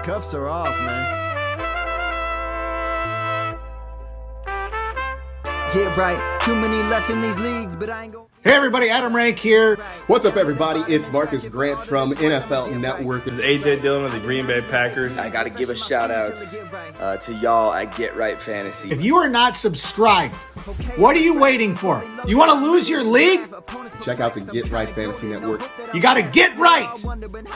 cuffs are off, man. Get right, too many left in these leagues, but I ain't gonna... Hey everybody, Adam Rank here. What's up everybody? It's Marcus Grant from NFL Network. This is AJ Dillon of the Green Bay Packers. I got to give a shout out to y'all at Get Right Fantasy. If you are not subscribed, what are you waiting for? You want to lose your league? Check out the Get Right Fantasy Network. You got to get right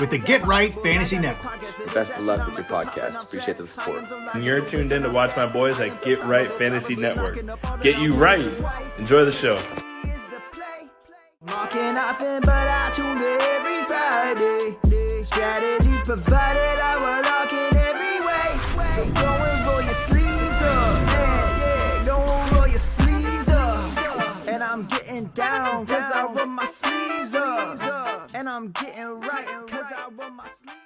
with the Get Right Fantasy Network. Best of luck with your podcast. Appreciate the support. And you're tuned in to watch my boys at Get Right Fantasy Network. Get you right. Enjoy the show. Marking often, but I tune in every Friday. Strategies provided, I will lock in every way. So go and roll your sleeves up. Yeah, go and roll your sleeves up. And I'm getting down, cause I roll my sleeves up. And I'm getting right, cause I roll my sleeves.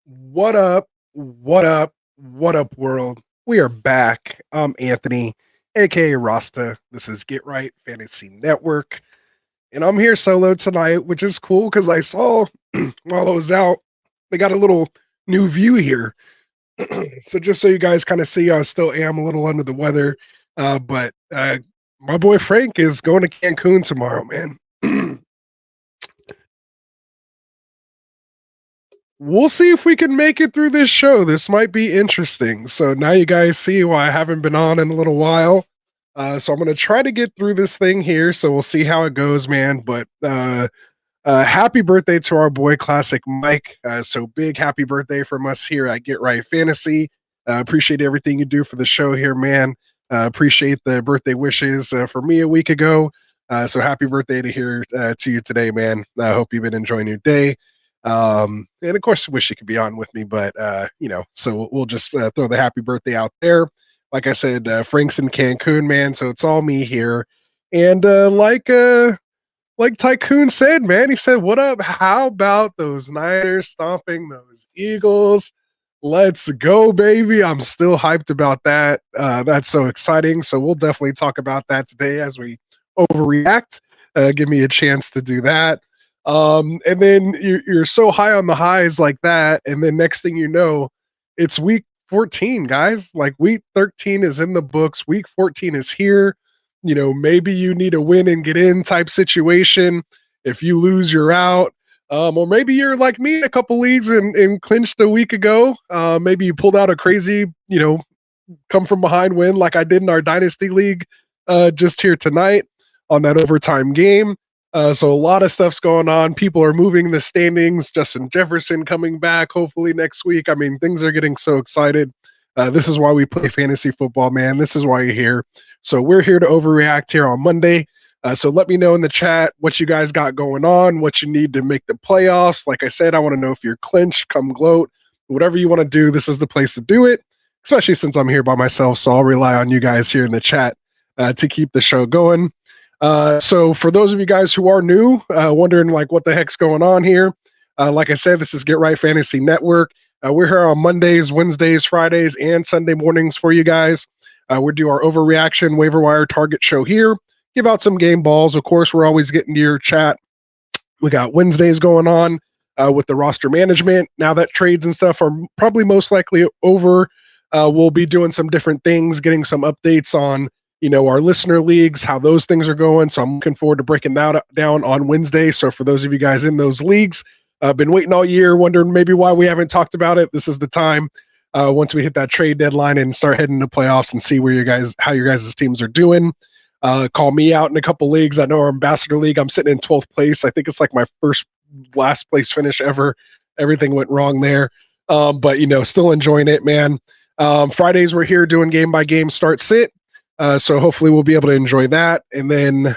What up? What up? What up, world? We are back. I'm Anthony, aka Rasta. This is Get Right Fantasy Network. And I'm here solo tonight, which is cool because I saw while I was out, they got a little new view here. So just so you guys kind of see, I still am a little under the weather. But my boy Frank is going to Cancun tomorrow, man. We'll see if we can make it through this show. This might be interesting. So now you guys see why I haven't been on in a little while. So I'm going to try to get through this thing here. So we'll see how it goes, man. But happy birthday to our boy Classic Mike. So big happy birthday from us here at Get Right Fantasy. Appreciate everything you do for the show here, man. Appreciate the birthday wishes for me a week ago. So happy birthday to you today, man. I hope you've been enjoying your day. And of course, wish you could be on with me, but so we'll just throw the happy birthday out there. Like I said, Frank's in Cancun, man, so it's all me here. And like Tycoon said, man, he said, "What up? How about those Niners stomping those Eagles? Let's go, baby!" I'm still hyped about that. That's so exciting. So we'll definitely talk about that today as we overreact. Give me a chance to do that. And then you're so high on the highs like that, and then next thing you know, it's week 14, guys. Like week 13 is in the books. Week 14 is here. You know, maybe you need a win and get in type situation. If you lose, you're out. Or maybe you're like me in a couple leagues and clinched a week ago. Maybe you pulled out a crazy, come from behind win like I did in our Dynasty league just here tonight on that overtime game. So a lot of stuff's going on. People are moving the standings. Justin Jefferson coming back hopefully next week. I mean, things are getting so excited. This is why we play fantasy football, man. This is why you're here. So we're here to overreact here on Monday. So let me know in the chat what you guys got going on, what you need to make the playoffs. Like I said, I want to know if you're clinched, come gloat. Whatever you want to do, this is the place to do it, especially since I'm here by myself. So I'll rely on you guys here in the chat to keep the show going. So for those of you guys who are new, wondering like what the heck's going on here, like I said, this is Get Right Fantasy Network. We're here on Mondays, Wednesdays, Fridays, and Sunday mornings for you guys. We do our Overreaction waiver wire target show here. Give out some game balls. Of course, we're always getting to your chat. We got Wednesdays going on with the roster management. Now that trades and stuff are probably most likely over, we'll be doing some different things, getting some updates on our listener leagues, how those things are going. So I'm looking forward to breaking that down on Wednesday. So for those of you guys in those leagues, I've been waiting all year, wondering maybe why we haven't talked about it. This is the time once we hit that trade deadline and start heading to playoffs and see how your guys' teams are doing. Call me out in a couple leagues. I know our Ambassador League, I'm sitting in 12th place. I think it's like my last place finish ever. Everything went wrong there. But still enjoying it, man. Fridays we're here doing game by game start sit. So hopefully we'll be able to enjoy that. And then,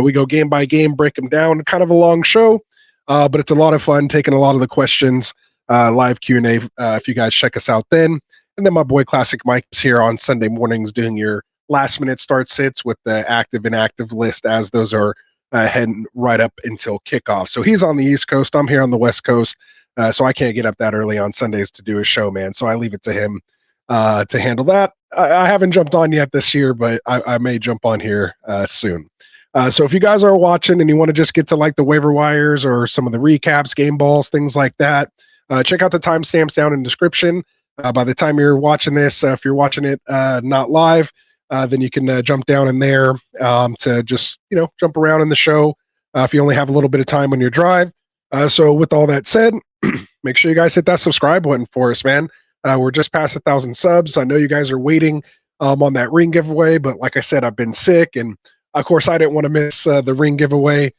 we go game by game, break them down. Kind of a long show, but it's a lot of fun taking a lot of the questions, live Q&A if you guys check us out then. And then my boy Classic Mike is here on Sunday mornings doing your last minute start sits with the active and inactive list as those are heading right up until kickoff. So he's on the East Coast. I'm here on the West Coast. So I can't get up that early on Sundays to do a show, man. So I leave it to him to handle that. I haven't jumped on yet this year, but I may jump on here soon. So if you guys are watching and you want to just get to like the waiver wires or some of the recaps, game balls, things like that, Check out the timestamps down in the description. By the time you're watching this, if you're watching it not live, then you can jump down in there to just, jump around in the show if you only have a little bit of time on your drive. So with all that said, make sure you guys hit that subscribe button for us, man. We're just past 1,000 subs. I know you guys are waiting on that ring giveaway, but like I said, I've been sick, and of course I didn't want to miss the ring giveaway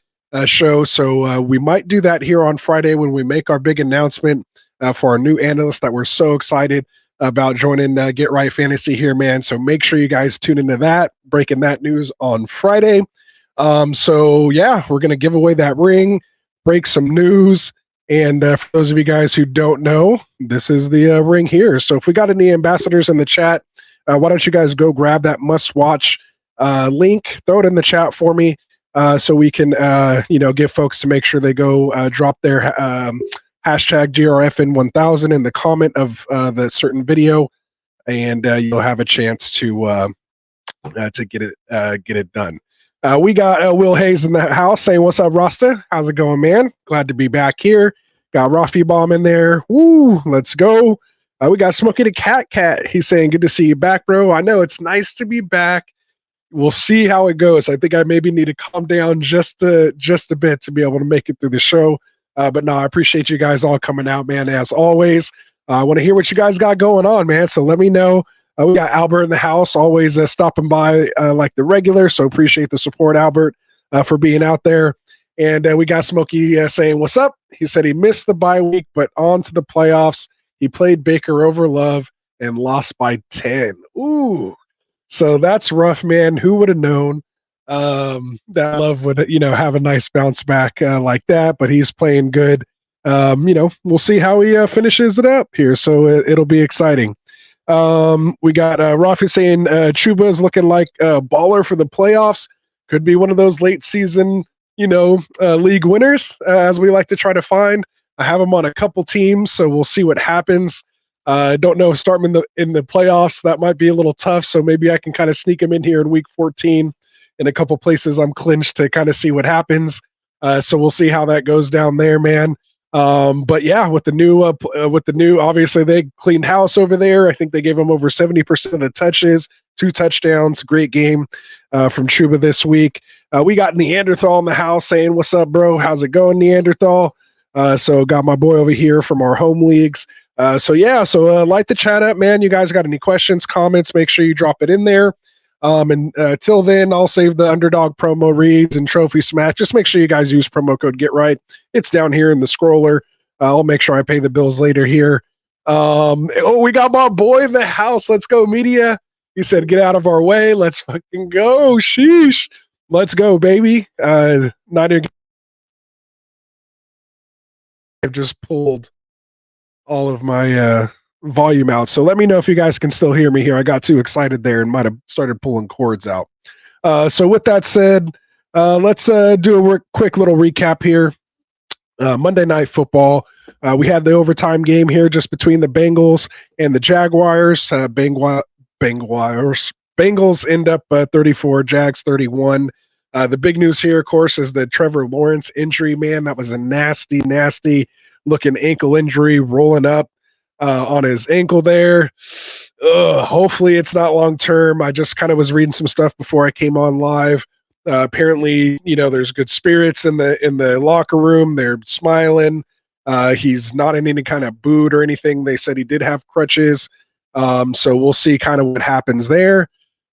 show. So we might do that here on Friday when we make our big announcement for our new analyst that we're so excited about joining Get Right Fantasy here, man. So make sure you guys tune into that, breaking that news on Friday. So yeah, we're going to give away that ring, break some news. And for those of you guys who don't know, this is the ring here. So if we got any ambassadors in the chat, why don't you guys go grab that must-watch link, throw it in the chat for me, so we can, get folks to make sure they go drop their hashtag GRFN1000 in the comment of the certain video, and you'll have a chance to get it done. We got Will Hayes in the house saying, "What's up, Rasta? How's it going, man? Glad to be back here." Got Rafi Bomb in there. Woo, let's go. We got Smokey the Cat. He's saying, "Good to see you back, bro. I know it's nice to be back. We'll see how it goes. I think I maybe need to calm down just a bit to be able to make it through the show. But no, I appreciate you guys all coming out, man. As always, I want to hear what you guys got going on, man. So let me know. We got Albert in the house, always stopping by like the regular. So appreciate the support, Albert, for being out there. And we got Smokey saying, "What's up?" He said he missed the bye week, but on to the playoffs. He played Baker over Love and lost by 10. Ooh, so that's rough, man. Who would have known that Love would, have a nice bounce back like that? But he's playing good. We'll see how he finishes it up here. So it'll be exciting. We got Rafi saying Chuba is looking like a baller for the playoffs. Could be one of those late season, league winners, as we like to try to find. I have him on a couple teams, so we'll see what happens. Don't know if start him in the playoffs. That might be a little tough, so maybe I can kind of sneak him in here in week 14 in a couple places I'm clinched to kind of see what happens. So we'll see how that goes down there, man. But yeah, with the new, obviously they cleaned house over there. I think they gave him over 70% of the touches, 2 touchdowns. Great game from Chuba this week. We got Neanderthal in the house saying, "What's up, bro? How's it going, Neanderthal?" So got my boy over here from our home leagues. So light the chat up, man. You guys got any questions, comments, make sure you drop it in there. Till then, I'll save the underdog promo reads and trophy smash. Just make sure you guys use promo code GetRight. It's down here in the scroller. I'll make sure I pay the bills later here. We got my boy in the house. Let's go, media. He said, "Get out of our way. Let's fucking go." Sheesh. Let's go, baby. I've just pulled all of my volume out. So let me know if you guys can still hear me here. I got too excited there and might have started pulling cords out. So with that said, let's do a quick little recap here. Monday Night Football. We had the overtime game here just between the Bengals and the Jaguars. Bengals end up 34, Jags 31. The big news here, of course, is the Trevor Lawrence injury, man. That was a nasty looking ankle injury rolling up on his ankle there. Hopefully it's not long term. I just kind of was reading some stuff before I came on live. Apparently, there's good spirits in the locker room. They're smiling. He's not in any kind of boot or anything. They said he did have crutches. So we'll see kind of what happens there.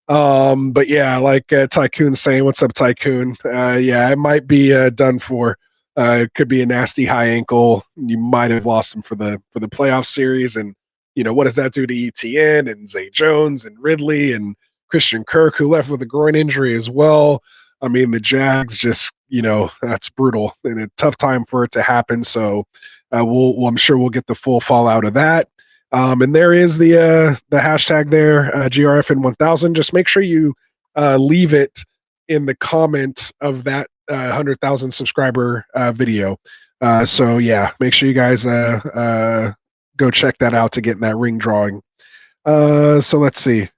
But yeah, like Tycoon saying, "What's up, Tycoon?" Yeah, it might be done for. It could be a nasty high ankle. You might have lost him for the playoff series. And what does that do to ETN and Zay Jones and Ridley and Christian Kirk, who left with a groin injury as well? I mean, the Jags just, that's brutal and a tough time for it to happen. So I'm sure we'll get the full fallout of that. And there is the hashtag there, GRFN1000. Just make sure you leave it in the comment of that 100,000 subscriber video. So yeah, make sure you guys go check that out to get in that ring drawing. So let's see.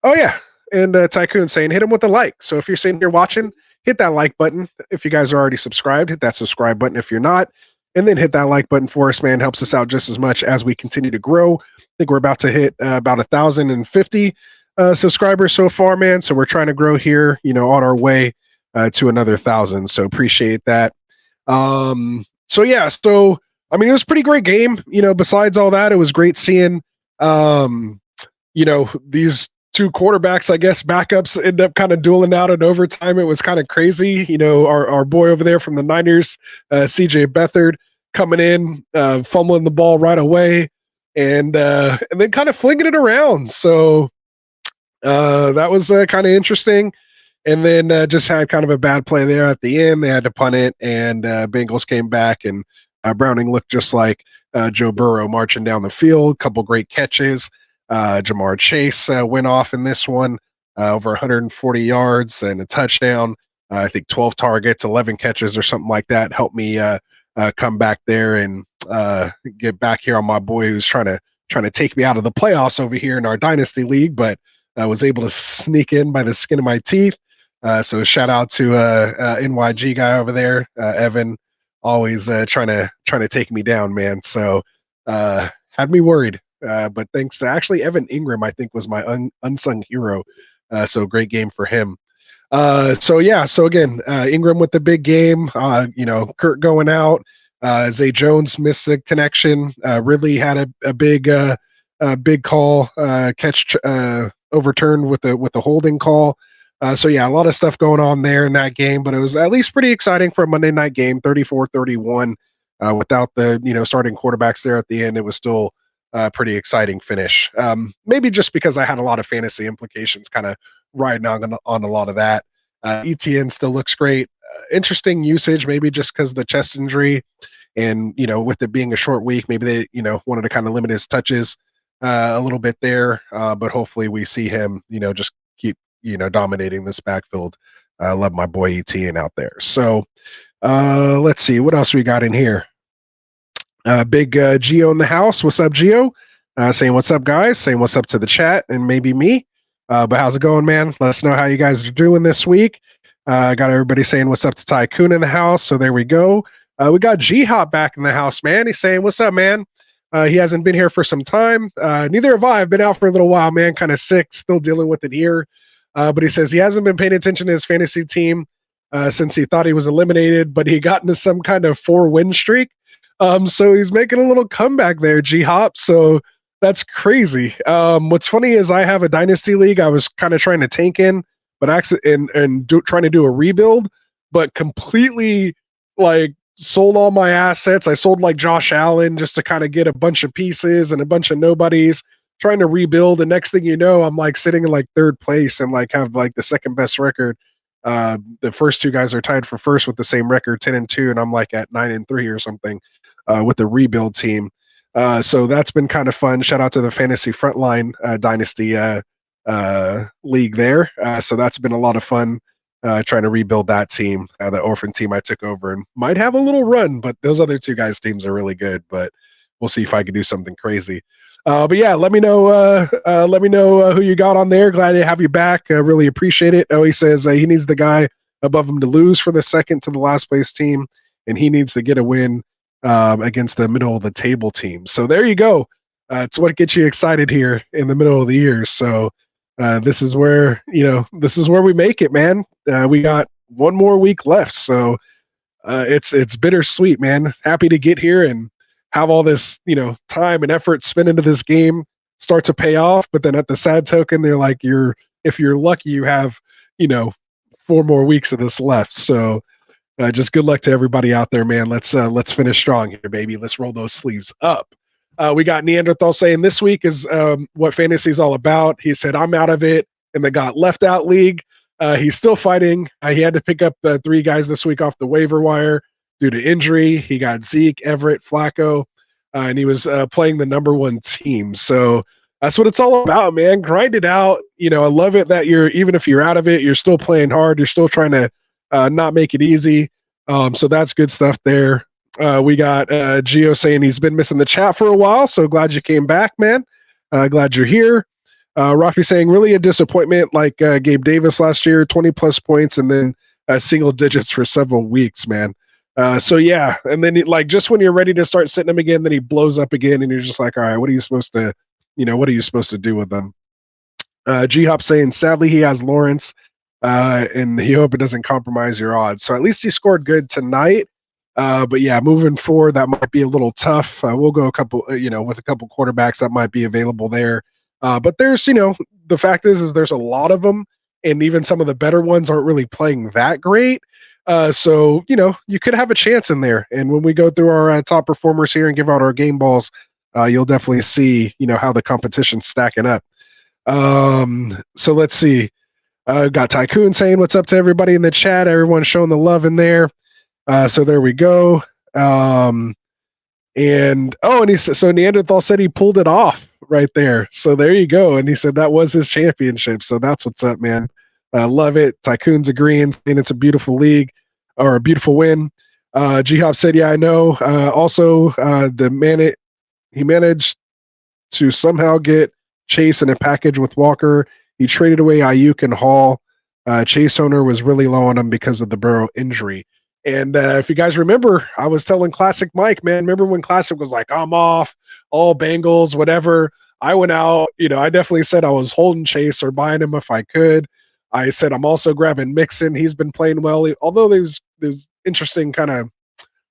Oh yeah, and Tycoon saying, "Hit him with a like." So if you're sitting here watching, hit that like button. If you guys are already subscribed, hit that subscribe button. If you're not, and then hit that like button for us, man. Helps us out just as much as we continue to grow. I think we're about to hit about 1,050 subscribers so far, man. So we're trying to grow here, on our way to another 1,000. So appreciate that. So yeah, I mean, it was a pretty great game. Besides all that, it was great seeing, these two quarterbacks, I guess, backups end up kind of dueling out in overtime. It was kind of crazy. Our boy over there from the Niners, CJ Beathard, coming in, fumbling the ball right away, and then kind of flinging it around. So that was kind of interesting. And then just had kind of a bad play there at the end. They had to punt it, and Bengals came back, and Browning looked just like Joe Burrow marching down the field. Couple great catches. Jamar Chase went off in this one, over 140 yards and a touchdown. I think 12 targets, 11 catches or something like that. Helped me come back there and get back here on my boy who's trying to take me out of the playoffs over here in our Dynasty League, but I was able to sneak in by the skin of my teeth. So shout out to NYG guy over there, Evan, always trying to take me down, man. So had me worried. But thanks to actually Evan Ingram, I think was my unsung hero. So great game for him. So again, Ingram with the big game, Kurt going out, Zay Jones missed the connection. Ridley had a big call, catch, overturned with the holding call. So yeah, a lot of stuff going on there in that game, but it was at least pretty exciting for a Monday night game, 34-31, without the, starting quarterbacks there at the end. It was still pretty exciting finish. Maybe just because I had a lot of fantasy implications kind of riding on a lot of that. ETN still looks great. Interesting usage, maybe just because the chest injury and, with it being a short week, maybe they, wanted to kind of limit his touches a little bit there. But hopefully we see him, just keep, dominating this backfield. I love my boy ETN out there. So let's see, what else we got in here? Big Geo in the house. What's up, Geo? Saying what's up, guys. Saying what's up to the chat and maybe me. But how's it going, man? Let us know how you guys are doing this week. Got everybody saying what's up to Tycoon in the house. So there we go. We got G-Hop back in the house, man. He's saying, what's up, man? He hasn't been here for some time. Neither have I. I've been out for a little while, man. Kind of sick. Still dealing with it here. But he says he hasn't been paying attention to his fantasy team since he thought he was eliminated, but he got into some kind of 4-win streak. So he's making a little comeback there, G-Hop. So that's crazy. What's funny is I have a Dynasty League. I was kind of trying to tank in, but trying to do a rebuild, but completely sold all my assets. I sold Josh Allen just to kind of get a bunch of pieces and a bunch of nobodies, trying to rebuild. The next thing you know, I'm sitting in third place and have the second best record. The first two guys are tied for first with the same record, 10-2, and I'm at 9-3 or something with the rebuild team. So that's been kind of fun. Shout out to the Fantasy Frontline Dynasty League there. So that's been a lot of fun trying to rebuild that team, the orphan team I took over, and might have a little run, but those other two guys' teams are really good, but we'll see if I can do something crazy. But yeah, let me know who you got on there. Glad to have you back. Really appreciate it. Oh, he says he needs the guy above him to lose for the second to the last place team, and he needs to get a win against the middle of the table team. So there you go. It's what gets you excited here in the middle of the year. So this is where we make it, man. We got one more week left, so it's bittersweet, man. Happy to get here and have all this, time and effort spent into this game start to pay off. But then at the sad token, they're if you're lucky, you have, 4 more weeks of this left. So just good luck to everybody out there, man. Let's finish strong here, baby. Let's roll those sleeves up. We got Neanderthal saying this week is what fantasy is all about. He said, I'm out of it in the got left out league. He's still fighting. He had to pick up 3 guys this week off the waiver wire due to injury. He got Zeke, Everett, Flacco, and he was playing the number 1 team. So that's what it's all about, man. Grind it out. I love it that even if you're out of it, you're still playing hard. You're still trying to not make it easy. So that's good stuff there. We got Geo saying he's been missing the chat for a while, so glad you came back, man. Glad you're here. Rafi saying really a disappointment like Gabe Davis last year, 20 plus points and then single digits for several weeks, man. So yeah, and then like just when you're ready to start sitting him again, then he blows up again, and you're just like, all right, what are you supposed to do with them? G Hop saying, sadly he has Lawrence, and he hope it doesn't compromise your odds. So at least he scored good tonight. But yeah, moving forward, that might be a little tough. We'll go a couple, with a couple quarterbacks that might be available there. But there's, the fact is there's a lot of them, and even some of the better ones aren't really playing that great. So, you could have a chance in there. And when we go through our top performers here and give out our game balls, you'll definitely see, how the competition's stacking up. So let's see. Got Tycoon saying what's up to everybody in the chat. Everyone's showing the love in there. So there we go. And he said, so Neanderthal said he pulled it off right there. So there you go. And he said that was his championship. So that's what's up, man. Love it. Tycoon's agreeing, saying it's a beautiful league or a beautiful win. G-Hop said, yeah, I know. Also, he managed to somehow get Chase in a package with Walker. He traded away Ayuk and Hall. Chase owner was really low on him because of the Burrow injury. And if you guys remember, I was telling Classic Mike, man, remember when Classic was like, I'm off, all Bengals, whatever. I went out, I definitely said I was holding Chase or buying him if I could. I said I'm also grabbing Mixon. He's been playing well, although there's interesting kind of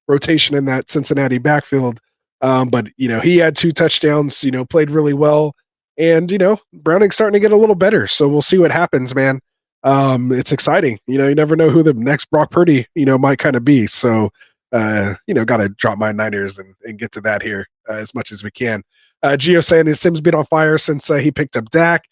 rotation in that Cincinnati backfield. But, he had 2 touchdowns, played really well. And, Browning's starting to get a little better. So we'll see what happens, man. It's exciting. You never know who the next Brock Purdy, might kind of be. So, got to drop my Niners and get to that here as much as we can. Gio saying his Tim's been on fire since he picked up Dak.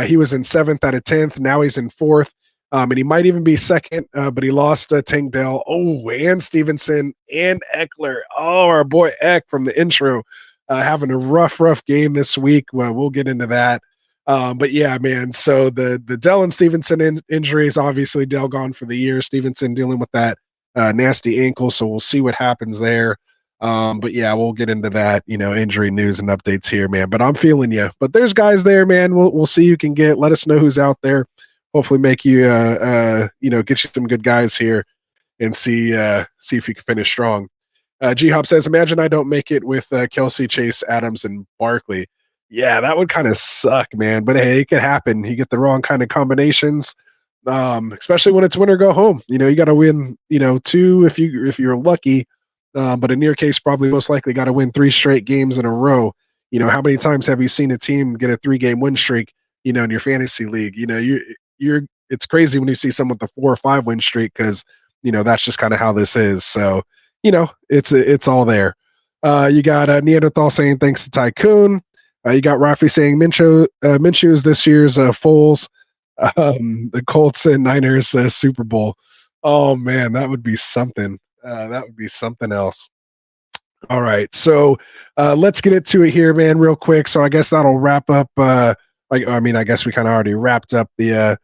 He was in 7th out of 10th. Now he's in 4th. And he might even be 2nd, but he lost Tank Dell. Oh, and Stevenson and Eckler. Oh, our boy Eck from the intro having a rough game this week. Well, we'll get into that. But yeah, man, so the Dell and Stevenson injuries, obviously Dell gone for the year. Stevenson dealing with that nasty ankle, so we'll see what happens there. But yeah, we'll get into that, injury news and updates here, man. But I'm feeling you. But there's guys there, man. We'll see who you can get. Let us know who's out there. Hopefully make you, get you some good guys here and see if you can finish strong. G-Hop says, imagine I don't make it with Kelsey, Chase, Adams, and Barkley. Yeah, that would kind of suck, man. But hey, it could happen. You get the wrong kind of combinations, especially when it's win or go home. You got to win, 2 if you're lucky. But in your case, probably most likely got to win 3 straight games in a row. How many times have you seen a team get a 3-game win streak? In your fantasy league, it's crazy when you see someone with a 4 or 5 win streak because that's just kind of how this is. So it's all there. You got Neanderthal saying thanks to Tycoon. You got Rafi saying Minshew is this year's Foles, the Colts and Niners Super Bowl. Oh man, that would be something. That would be something else. All right, so let's get into it here, man, real quick. So I guess that'll wrap up. I guess we kind of already wrapped up the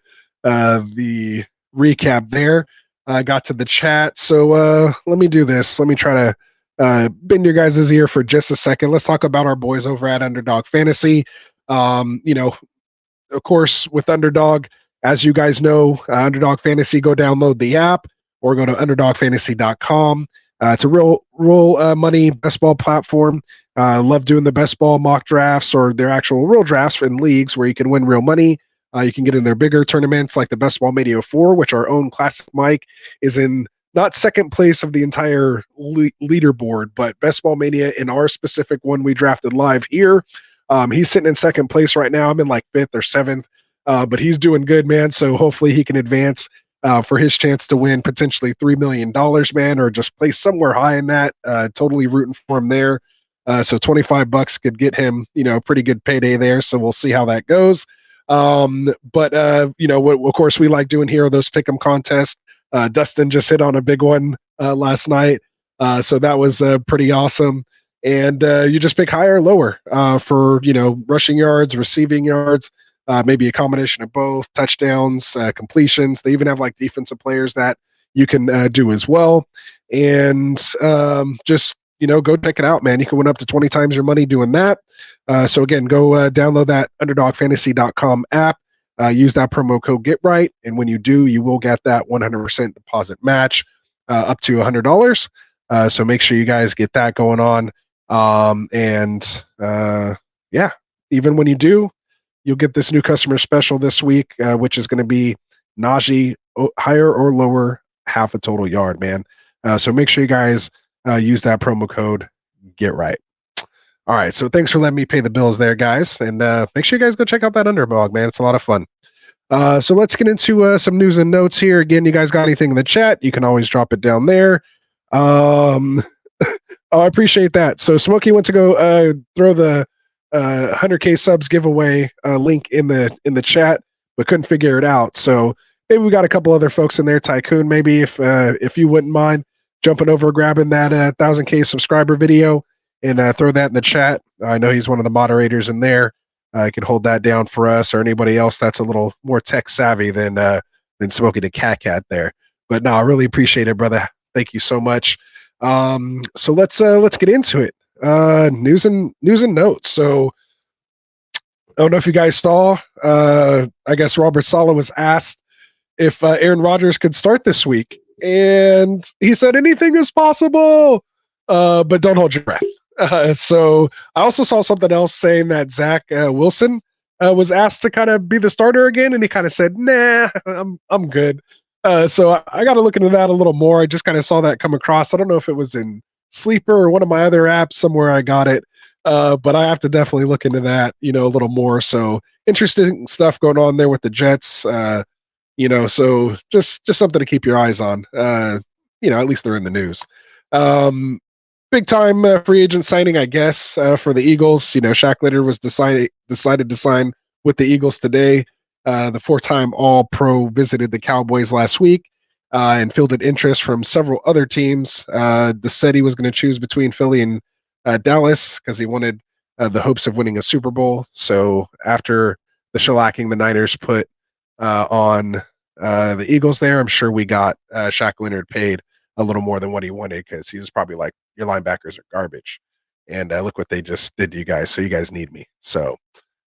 recap there. I got to the chat, so let me do this. Let me try to bend your guys' ear for just a second. Let's talk about our boys over at Underdog Fantasy. Of course, with Underdog, as you guys know, Underdog Fantasy, go download the app or go to underdogfantasy.com. It's a real money best ball platform. Love doing the best ball mock drafts or their actual real drafts in leagues where you can win real money. You can get in their bigger tournaments like the Best Ball Mania 4, which our own Classic Mike is in not second place of the entire leaderboard, but Best Ball Mania in our specific one we drafted live here. He's sitting in second place right now. I'm in like 5th or 7th, but he's doing good, man. So hopefully he can advance for his chance to win potentially $3 million, man, or just place somewhere high in that. Totally rooting for him there. So $25 could get him, a pretty good payday there. So we'll see how that goes. But what of course we like doing here are those pick'em contests. Dustin just hit on a big one last night. So that was pretty awesome. And you just pick higher or lower for, rushing yards, receiving yards, maybe a combination of both, touchdowns, completions. They even have like defensive players that you can do as well. And just, go check it out, man. You can win up to 20 times your money doing that. So again, go download that underdogfantasy.com app. Use that promo code GetRight, and when you do, you will get that 100% deposit match. up to $100. So make sure you guys get that going on. Yeah, even when you do, you'll get this new customer special this week, which is going to be Najee higher or lower half a total yard, man. So make sure you guys use that promo code Get Right. All right, so thanks for letting me pay the bills there, guys, and make sure you guys go check out that Underdog, man. It's a lot of fun. So let's get into some news and notes here. Again, you guys got anything in the chat? You can always drop it down there. Oh, I appreciate that. So Smokey went to go throw the 100K subs giveaway link in the chat, but couldn't figure it out. So maybe we got a couple other folks in there. Tycoon, maybe if you wouldn't mind jumping over, grabbing that 1,000K subscriber video and throw that in the chat. I know he's one of the moderators in there. I can hold that down for us or anybody else that's a little more tech savvy than Smokey the Cat there. But no, I really appreciate it, brother. Thank you so much. So let's get into it. News and notes. So I don't know if you guys saw. I guess Robert Saleh was asked if Aaron Rodgers could start this week, and he said anything is possible, but don't hold your breath. So I also saw something else saying that Zach Wilson was asked to kind of be the starter again, and he kind of said, "Nah, I'm good." So I got to look into that a little more. I just kind of saw that come across. I don't know if it was in Sleeper or one of my other apps somewhere I got it, but I have to definitely look into that, a little more. So interesting stuff going on there with the Jets, so just something to keep your eyes on. At least they're in the news. Big time free agent signing, I guess, for the Eagles. Shaq Leonard was decided to sign with the Eagles today. The 4-time All-Pro visited the Cowboys last week and fielded interest from several other teams. Said he was going to choose between Philly and Dallas because he wanted the hopes of winning a Super Bowl. So after the shellacking the Niners put on the Eagles there, I'm sure we got Shaq Leonard paid a little more than what he wanted because he was probably like, your linebackers are garbage. And look what they just did to you guys. So you guys need me. So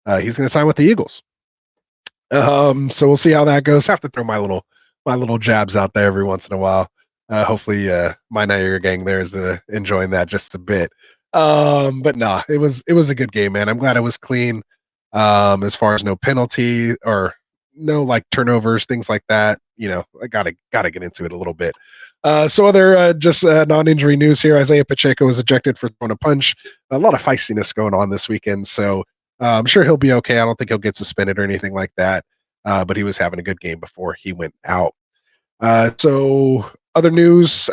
he's going to sign with the Eagles. So we'll see how that goes. Have to throw my little jabs out there every once in a while. Hopefully my Niagara gang there is enjoying that just a bit. But nah, it was a good game, man. I'm glad it was clean. As far as no penalty or no like turnovers, things like that. I gotta get into it a little bit. So other just non-injury news here. Isaiah Pacheco was ejected for throwing a punch. A lot of feistiness going on this weekend. So I'm sure he'll be okay. I don't think he'll get suspended or anything like that. But he was having a good game before he went out. So other news,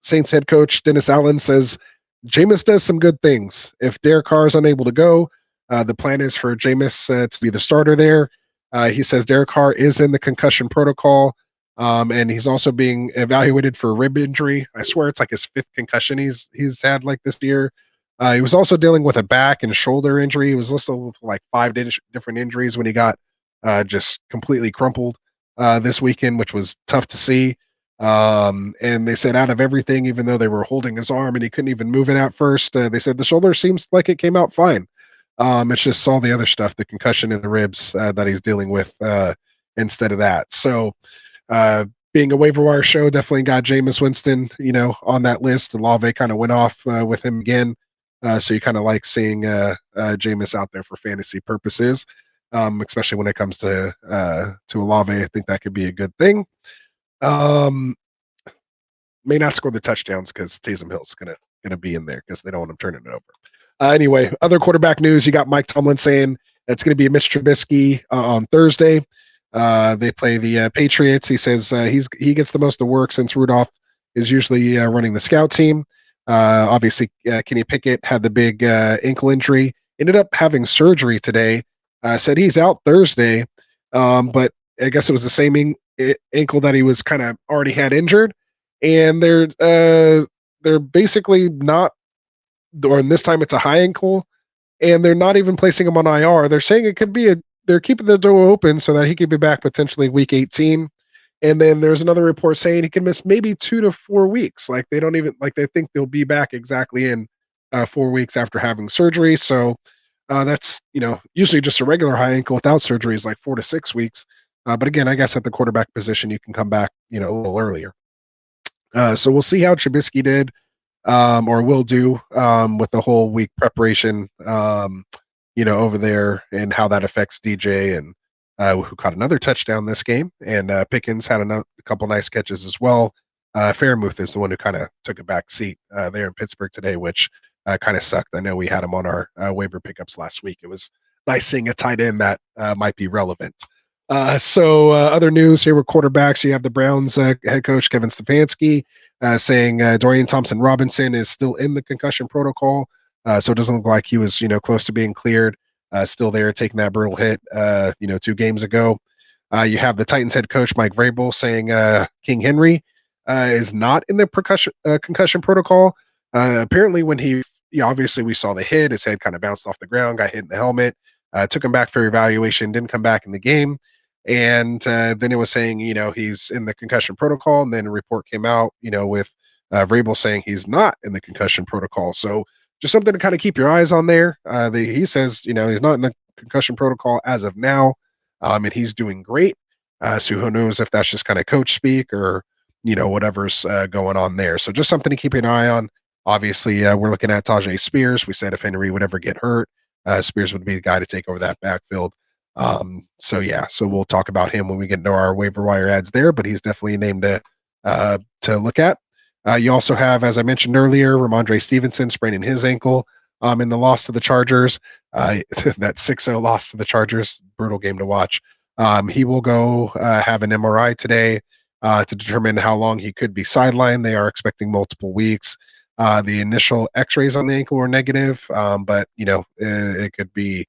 Saints head coach Dennis Allen says Jameis does some good things. If Derek Carr is unable to go, the plan is for Jameis to be the starter there. He says Derek Carr is in the concussion protocol, and he's also being evaluated for a rib injury. I swear it's like his 5th concussion he's had like this year. He was also dealing with a back and shoulder injury. He was listed with like 5 different injuries when he got just completely crumpled this weekend, which was tough to see. And they said out of everything, even though they were holding his arm and he couldn't even move it at first, they said the shoulder seems like it came out fine. It's just all the other stuff, the concussion in the ribs that he's dealing with instead of that. So being a waiver wire show, definitely got Jameis Winston, on that list. Olave kind of went off with him again. So you kind of like seeing Jameis out there for fantasy purposes, especially when it comes to Olave. I think that could be a good thing. May not score the touchdowns because Taysom Hill's gonna be in there because they don't want him turning it over. Anyway, other quarterback news. You got Mike Tomlin saying it's going to be Mitch Trubisky on Thursday. They play the Patriots. He says he gets the most of the work since Rudolph is usually running the scout team. Obviously, Kenny Pickett had the big ankle injury. Ended up having surgery today. Said he's out Thursday, but I guess it was the same ankle that he was kind of already had injured. And they're basically not, or this time it's a high ankle, and they're not even placing him on IR. They're saying it could be they're keeping the door open so that he could be back potentially week 18. And then there's another report saying he can miss maybe 2 to 4 weeks. Like they think they'll be back exactly in 4 weeks after having surgery. So that's, usually just a regular high ankle without surgery is like 4 to 6 weeks. But again, I guess at the quarterback position, you can come back, a little earlier. So we'll see how Trubisky did, or will do, with the whole week preparation, over there, and how that affects DJ, and who caught another touchdown this game. And Pickens had a couple nice catches as well. Fairmouth is the one who kind of took a back seat there in Pittsburgh today, which kind of sucked. I know we had him on our waiver pickups last week. It was nice seeing a tight end that might be relevant. So other news here with quarterbacks, you have the Browns head coach Kevin Stefanski saying Dorian Thompson-Robinson is still in the concussion protocol. So it doesn't look like he was, close to being cleared. Still there, taking that brutal hit, 2 games ago. You have the Titans head coach Mike Vrabel saying King Henry is not in the concussion protocol. Apparently, when obviously we saw the hit, his head kind of bounced off the ground, got hit in the helmet, took him back for evaluation, didn't come back in the game. And then it was saying, he's in the concussion protocol. And then a report came out, with Vrabel saying he's not in the concussion protocol. So just something to kind of keep your eyes on there. He says, he's not in the concussion protocol as of now. And he's doing great. So who knows if that's just kind of coach speak or, whatever's going on there. So just something to keep an eye on. Obviously, we're looking at Tajay Spears. We said if Henry would ever get hurt, Spears would be the guy to take over that backfield. So we'll talk about him when we get into our waiver wire ads there, but he's definitely a name to look at. You also have, as I mentioned earlier, Ramondre Stevenson spraining his ankle in the loss to the Chargers. That 6-0 loss to the Chargers, brutal game to watch. He will go have an MRI today to determine how long he could be sidelined. They are expecting multiple weeks. The initial x-rays on the ankle were negative, but it could be,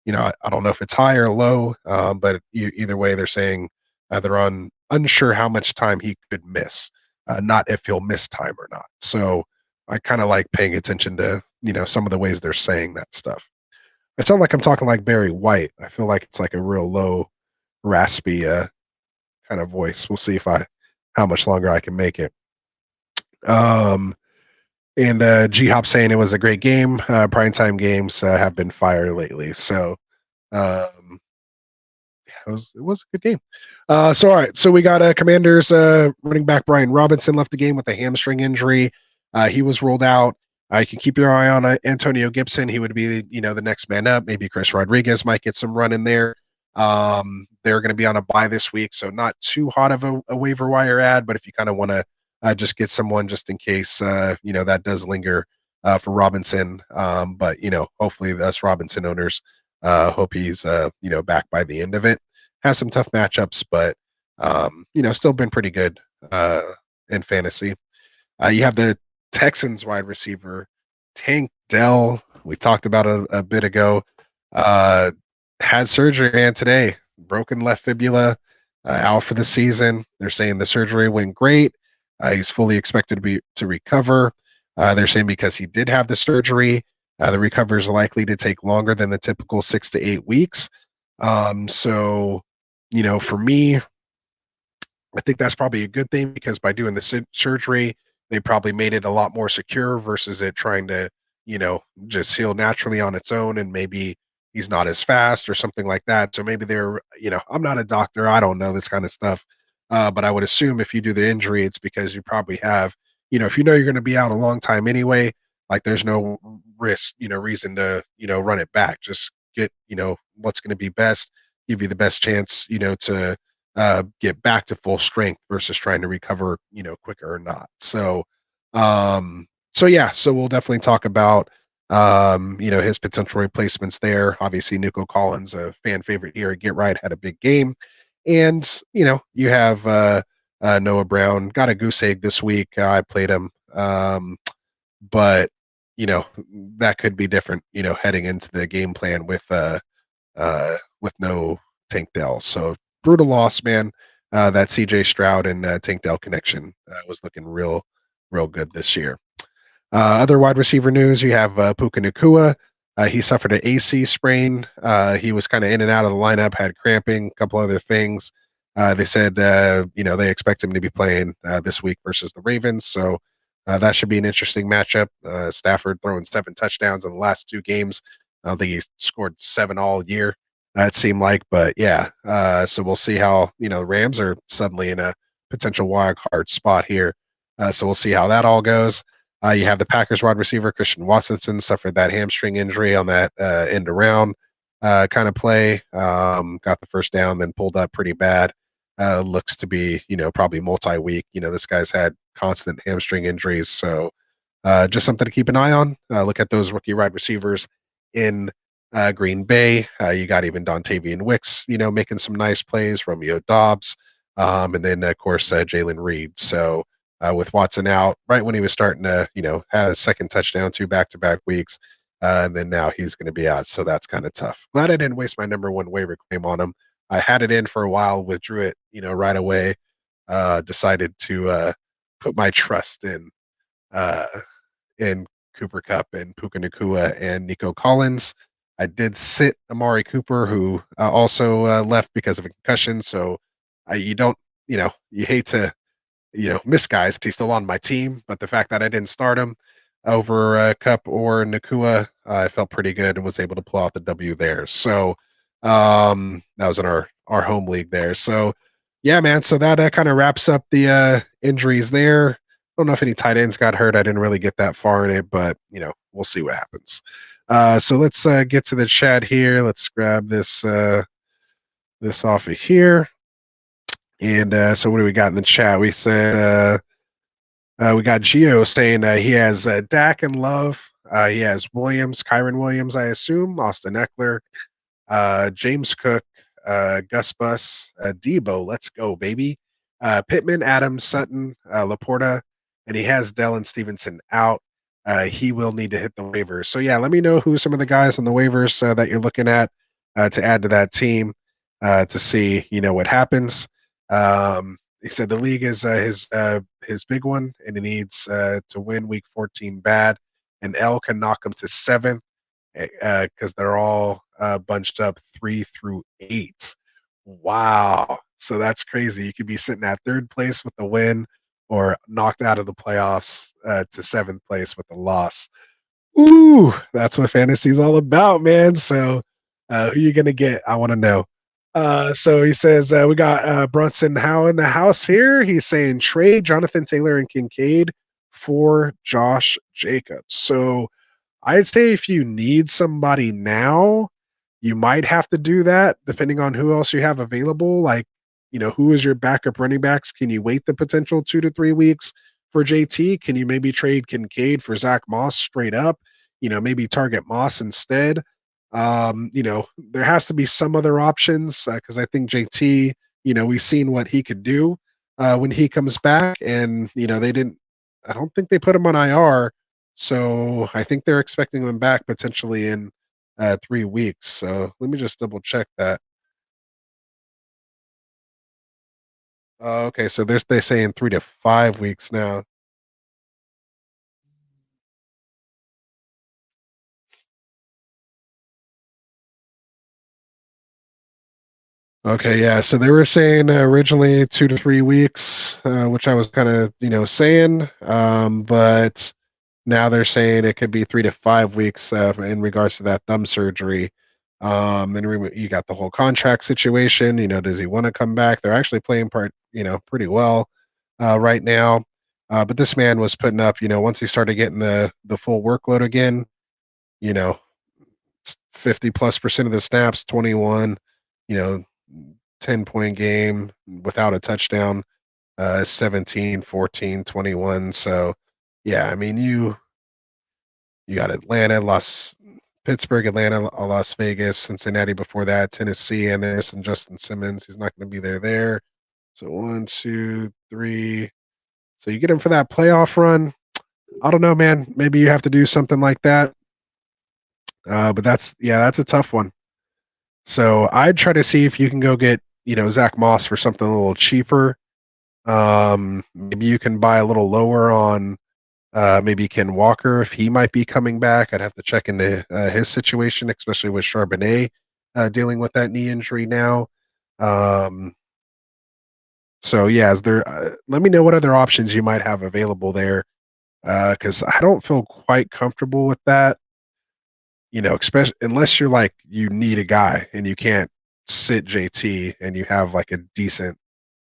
I don't know if it's high or low, but either way, they're saying they're unsure how much time he could miss, not if he'll miss time or not. So I kind of like paying attention to, some of the ways they're saying that stuff. I sound like I'm talking like Barry White. I feel like it's like a real low, raspy kind of voice. We'll see how much longer I can make it. And G-Hop saying it was a great game. Primetime games have been fire lately. So it was a good game. All right. So we got Commanders running back Brian Robinson left the game with a hamstring injury. He was ruled out. You can keep your eye on Antonio Gibson. He would be, the next man up. Maybe Chris Rodriguez might get some run in there. They're going to be on a bye this week, so not too hot of a waiver wire ad, but if you kind of want to just get someone just in case, that does linger for Robinson. But, hopefully us Robinson owners hope he's, back by the end of it. Has some tough matchups, but, still been pretty good in fantasy. You have the Texans wide receiver, Tank Dell. We talked about it a bit ago. Had surgery, man, today. Broken left fibula, out for the season. They're saying the surgery went great. He's fully expected to recover. They're saying because he did have the surgery, the recovery is likely to take longer than the typical 6 to 8 weeks. So, for me, I think that's probably a good thing because by doing the surgery, they probably made it a lot more secure versus it trying to, just heal naturally on its own, and maybe he's not as fast or something like that. So maybe they're, I'm not a doctor. I don't know this kind of stuff. But I would assume if you do the injury, it's because you probably have, if you're going to be out a long time anyway, like there's no risk, reason to, run it back. Just get, what's going to be best, give you the best chance, to get back to full strength versus trying to recover, quicker or not. So we'll definitely talk about, his potential replacements there. Obviously, Nico Collins, a fan favorite here at Get Right, had a big game. And, you have Noah Brown, got a goose egg this week. I played him. But, that could be different, heading into the game plan with no Tank Dell. So brutal loss, man. That CJ Stroud and Tank Dell connection was looking real good this year. Other wide receiver news, you have Puka Nacua. He suffered an AC sprain. He was kind of in and out of the lineup, had cramping, a couple other things. They said, they expect him to be playing this week versus the Ravens. So that should be an interesting matchup. Stafford throwing 7 touchdowns in the last 2 games. I don't think he's scored 7 all year, it seemed like. But yeah, so we'll see how, Rams are suddenly in a potential wild card spot here. So we'll see how that all goes. You have the Packers wide receiver Christian Watson suffered that hamstring injury on that end around kind of play. Got the first down, then pulled up pretty bad. Looks to be, probably multi-week. This guy's had constant hamstring injuries, so just something to keep an eye on. Look at those rookie wide receivers in Green Bay. You got even Dontavian Wicks, making some nice plays. Romeo Dobbs, and then of course Jalen Reed. So with Watson out right when he was starting to, have his second touchdown, 2 back-to-back weeks, and then now he's going to be out. So that's kind of tough. Glad I didn't waste my number 1 waiver claim on him. I had it in for a while, withdrew it, right away. Decided to put my trust in Cooper Kupp and Puka Nacua and Nico Collins. I did sit Amari Cooper, who also left because of a concussion. So you hate to, miss guys. He's still on my team, but the fact that I didn't start him over Kupp or Nacua, I felt pretty good and was able to pull out the W there. So that was in our home league there. So yeah, man. So that kind of wraps up the injuries there. I don't know if any tight ends got hurt. I didn't really get that far in it, but we'll see what happens. So let's get to the chat here. Let's grab this off of here. And so what do we got in the chat? We said we got Gio saying he has Dak and Love. He has Williams, Kyron Williams, I assume, Austin Eckler, James Cook, Gus Bus, Debo. Let's go, baby. Pittman, Adams, Sutton, Laporta, and he has Dellin Stevenson out. He will need to hit the waivers. So yeah, let me know who some of the guys on the waivers that you're looking at to add to that team to see what happens. He said the league is his big one, and he needs to win week 14 bad, and L can knock him to 7th because they're all bunched up 3 through 8. Wow, so that's crazy. You could be sitting at 3rd place with the win, or knocked out of the playoffs to 7th place with a loss. Ooh, that's what fantasy is all about, man. So who you gonna get? I want to know. So he says we got Brunson Howe in the house here. He's saying trade Jonathan Taylor and Kincaid for Josh Jacobs. So I'd say if you need somebody now, you might have to do that depending on who else you have available. Like, who is your backup running backs? Can you wait the potential 2 to 3 weeks for JT? Can you maybe trade Kincaid for Zach Moss straight up? Maybe target Moss instead. There has to be some other options because I think JT, we've seen what he could do when he comes back, and I don't think they put him on IR, so I think they're expecting him back potentially in 3 weeks. So let me just double check that. Okay, so they're saying 3 to 5 weeks now. Okay, yeah. So they were saying originally 2 to 3 weeks, which I was kind of, saying, but now they're saying it could be 3 to 5 weeks in regards to that thumb surgery. And you got the whole contract situation. Does he want to come back? They're actually playing pretty well right now. But this man was putting up, once he started getting the full workload again, 50+% of the snaps, 21, 10-point game without a touchdown, 17, 14, 21. So, yeah, I mean, you got Atlanta, Pittsburgh, Atlanta, Las Vegas, Cincinnati before that, Tennessee, and there's some Justin Simmons. He's not going to be there. So 1, 2, 3. So you get him for that playoff run. I don't know, man. Maybe you have to do something like that. But that's a tough one. So I'd try to see if you can go get, Zach Moss for something a little cheaper. Maybe you can buy a little lower on maybe Ken Walker if he might be coming back. I'd have to check into his situation, especially with Charbonnet dealing with that knee injury now. So yeah, let me know what other options you might have available there, because I don't feel quite comfortable with that. Especially unless you're like you need a guy and you can't sit JT and you have like a decent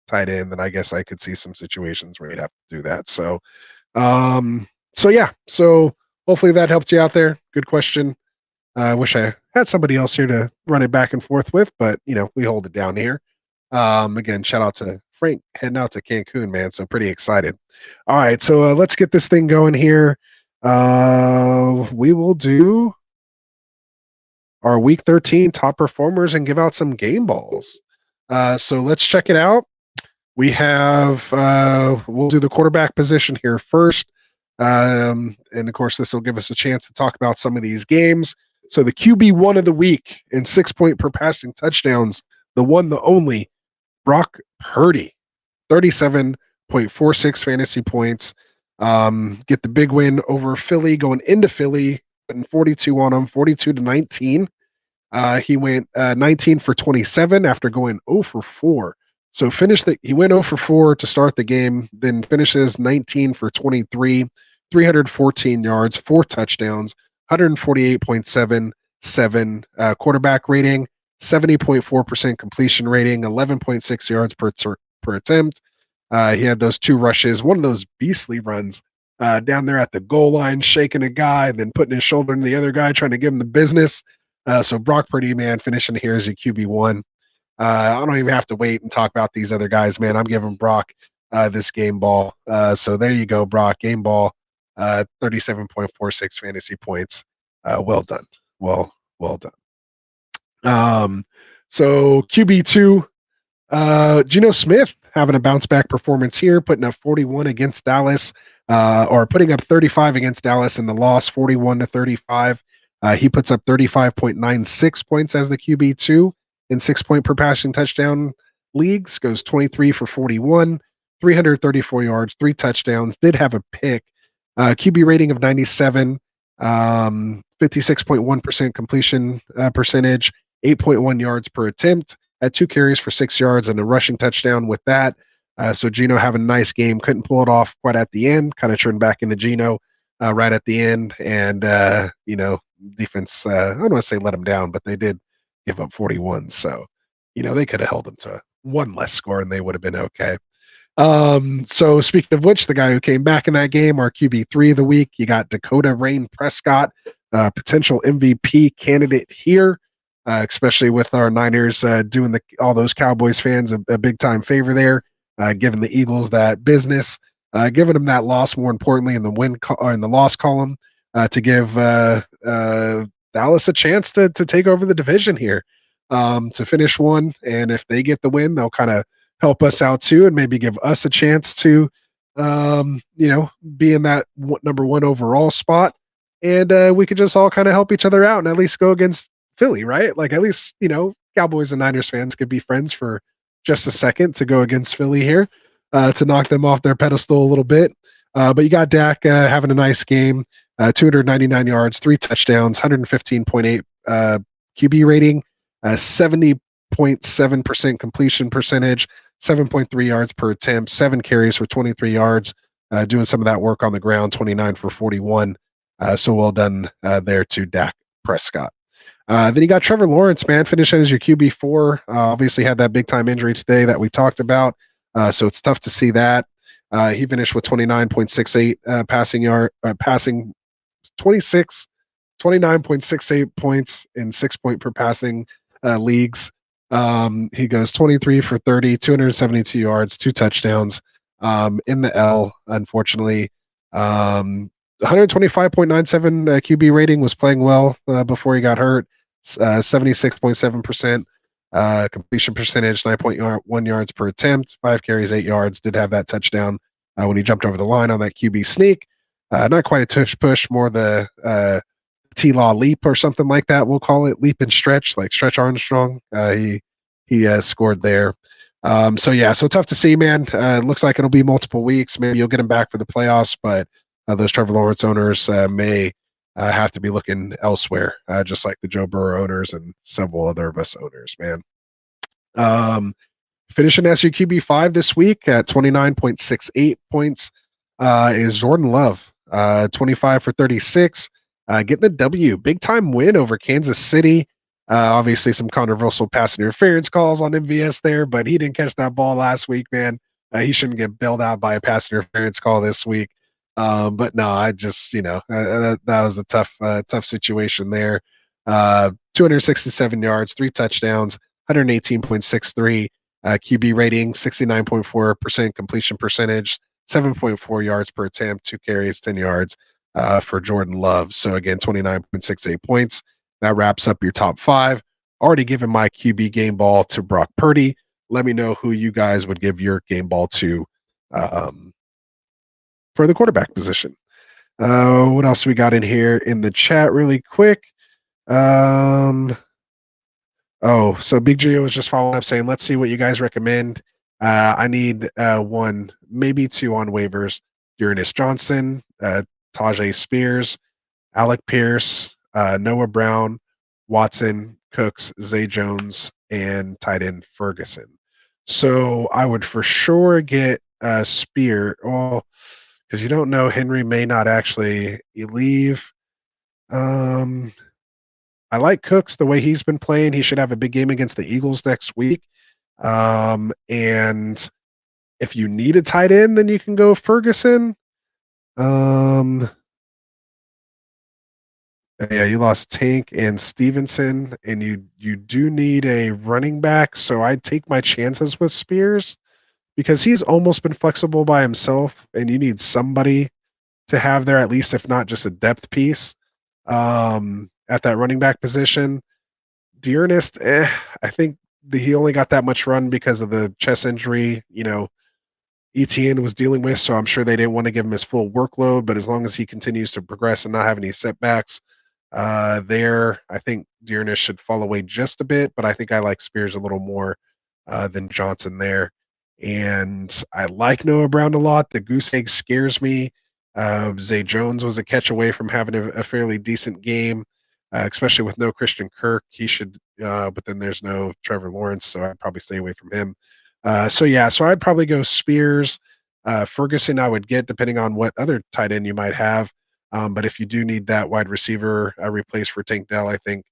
tight end, then I guess I could see some situations where you'd have to do that. So, so hopefully that helped you out there. Good question. I wish I had somebody else here to run it back and forth with, but we hold it down here. Again, shout out to Frank heading out to Cancun, man. So pretty excited. All right, so let's get this thing going here. We will do our week 13 top performers and give out some game balls. So let's check it out. We have, we'll do the quarterback position here first. And of course, this will give us a chance to talk about some of these games. So the QB1 of the week in 6-point per passing touchdowns, the one, the only, Brock Purdy, 37.46 fantasy points. Get the big win over Philly, going into Philly, putting 42 on them, 42-19. He went 19 for 27 after going 0 for 4. So he went 0 for 4 to start the game, then finishes 19 for 23, 314 yards, 4 touchdowns, 148.77 quarterback rating, 70.4% completion rating, 11.6 yards per attempt. He had those 2 rushes, one of those beastly runs down there at the goal line, shaking a guy, then putting his shoulder into the other guy, trying to give him the business. So Brock Purdy, man, finishing here as your QB1. I don't even have to wait and talk about these other guys, man. I'm giving Brock this game ball. So there you go, Brock. Game ball, 37.46 fantasy points. Well done. Well done. So QB2, Geno Smith having a bounce back performance here, putting up 41 against Dallas, or putting up 35 against Dallas in the loss, 41-35. He puts up 35.96 points as the QB2 in 6-point per passing touchdown leagues, goes 23 for 41, 334 yards, 3 touchdowns, did have a pick, QB rating of 97, 56.1% completion percentage, 8.1 yards per attempt, had 2 carries for 6 yards and a rushing touchdown with that. So Geno having a nice game, couldn't pull it off quite at the end, kind of turned back into Geno right at the end. And, defense, I don't want to say let him down, but they did give up 41. So, they could have held him to 1 less score and they would have been okay. So speaking of which, the guy who came back in that game, our QB3 of the week, you got Dakota Rain Prescott, potential MVP candidate here, especially with our Niners doing all those Cowboys fans a big time favor there, giving the Eagles that business, giving them that loss, more importantly, in the in the loss column, to give Dallas a chance to take over the division here, to finish 1. And if they get the win, they'll kind of help us out too, and maybe give us a chance to, be in that number 1 overall spot. And we could just all kind of help each other out and at least go against Philly, right? Like at least, Cowboys and Niners fans could be friends for just a second to go against Philly here, to knock them off their pedestal a little bit. But you got Dak having a nice game, 299 yards, 3 touchdowns, 115.8 QB rating, 70.7% completion percentage, 7.3 yards per attempt, 7 carries for 23 yards, doing some of that work on the ground, 29 for 41. So well done there to Dak Prescott. Then you got Trevor Lawrence, man, finishing as your QB4. Obviously had that big time injury today that we talked about. So it's tough to see that. He finished with 29.68 passing 29.68 points in 6-point per passing leagues. He goes 23 for 30, 272 yards, 2 touchdowns. In the L, unfortunately. 125.97 QB rating, was playing well before he got hurt. 76.7% completion percentage, 9.1 yards per attempt, 5 carries, 8 yards. Did have that touchdown when he jumped over the line on that QB sneak. Not quite a tush push, more the T-Law leap or something like that. We'll call it leap and stretch, like Stretch Armstrong. He scored there. So tough to see, man. It looks like it'll be multiple weeks. Maybe you'll get him back for the playoffs, but those Trevor Lawrence owners may have to be looking elsewhere, just like the Joe Burrow owners and several other of us owners, man. Finishing as your QB5 this week at 29.68 points is Jordan Love, 25 for 36, getting the W. Big time win over Kansas City. Obviously, some controversial pass interference calls on MVS there, but he didn't catch that ball last week, man. He shouldn't get bailed out by a pass interference call this week. But no, I just, that was a tough situation there. 267 yards, 3 touchdowns, 118.63 QB rating, 69.4% completion percentage, 7.4 yards per attempt, 2 carries, 10 yards for Jordan Love. So again, 29.68 points. That wraps up your top 5. Already given my QB game ball to Brock Purdy. Let me know who you guys would give your game ball to for the quarterback position. What else we got in here in the chat really quick? So Big Gio was just following up saying, let's see what you guys recommend. I need 1, maybe 2 on waivers. Uranus Johnson, Tajay Spears, Alec Pierce, Noah Brown, Watson, Cooks, Zay Jones, and tight end Ferguson. So I would for sure get Spear. Well, because you don't know, Henry may not actually leave. I like Cooks the way he's been playing. He should have a big game against the Eagles next week. And if you need a tight end, then you can go Ferguson. Yeah, you lost Tank and Stevenson, and you do need a running back. So I'd take my chances with Spears because he's almost been flexible by himself, and you need somebody to have there, at least if not just a depth piece at that running back position. Dearness, I think he only got that much run because of the chest injury, Etienne was dealing with, so I'm sure they didn't want to give him his full workload, but as long as he continues to progress and not have any setbacks, I think Dearness should fall away just a bit, but I think I like Spears a little more than Johnson there. And I like Noah Brown a lot. The goose egg scares me. Zay Jones was a catch away from having a fairly decent game, especially with no Christian Kirk. He should, but then there's no Trevor Lawrence, so I'd probably stay away from him. So I'd probably go Spears. Ferguson I would get depending on what other tight end you might have. But if you do need that wide receiver replaced for Tank Dell, I think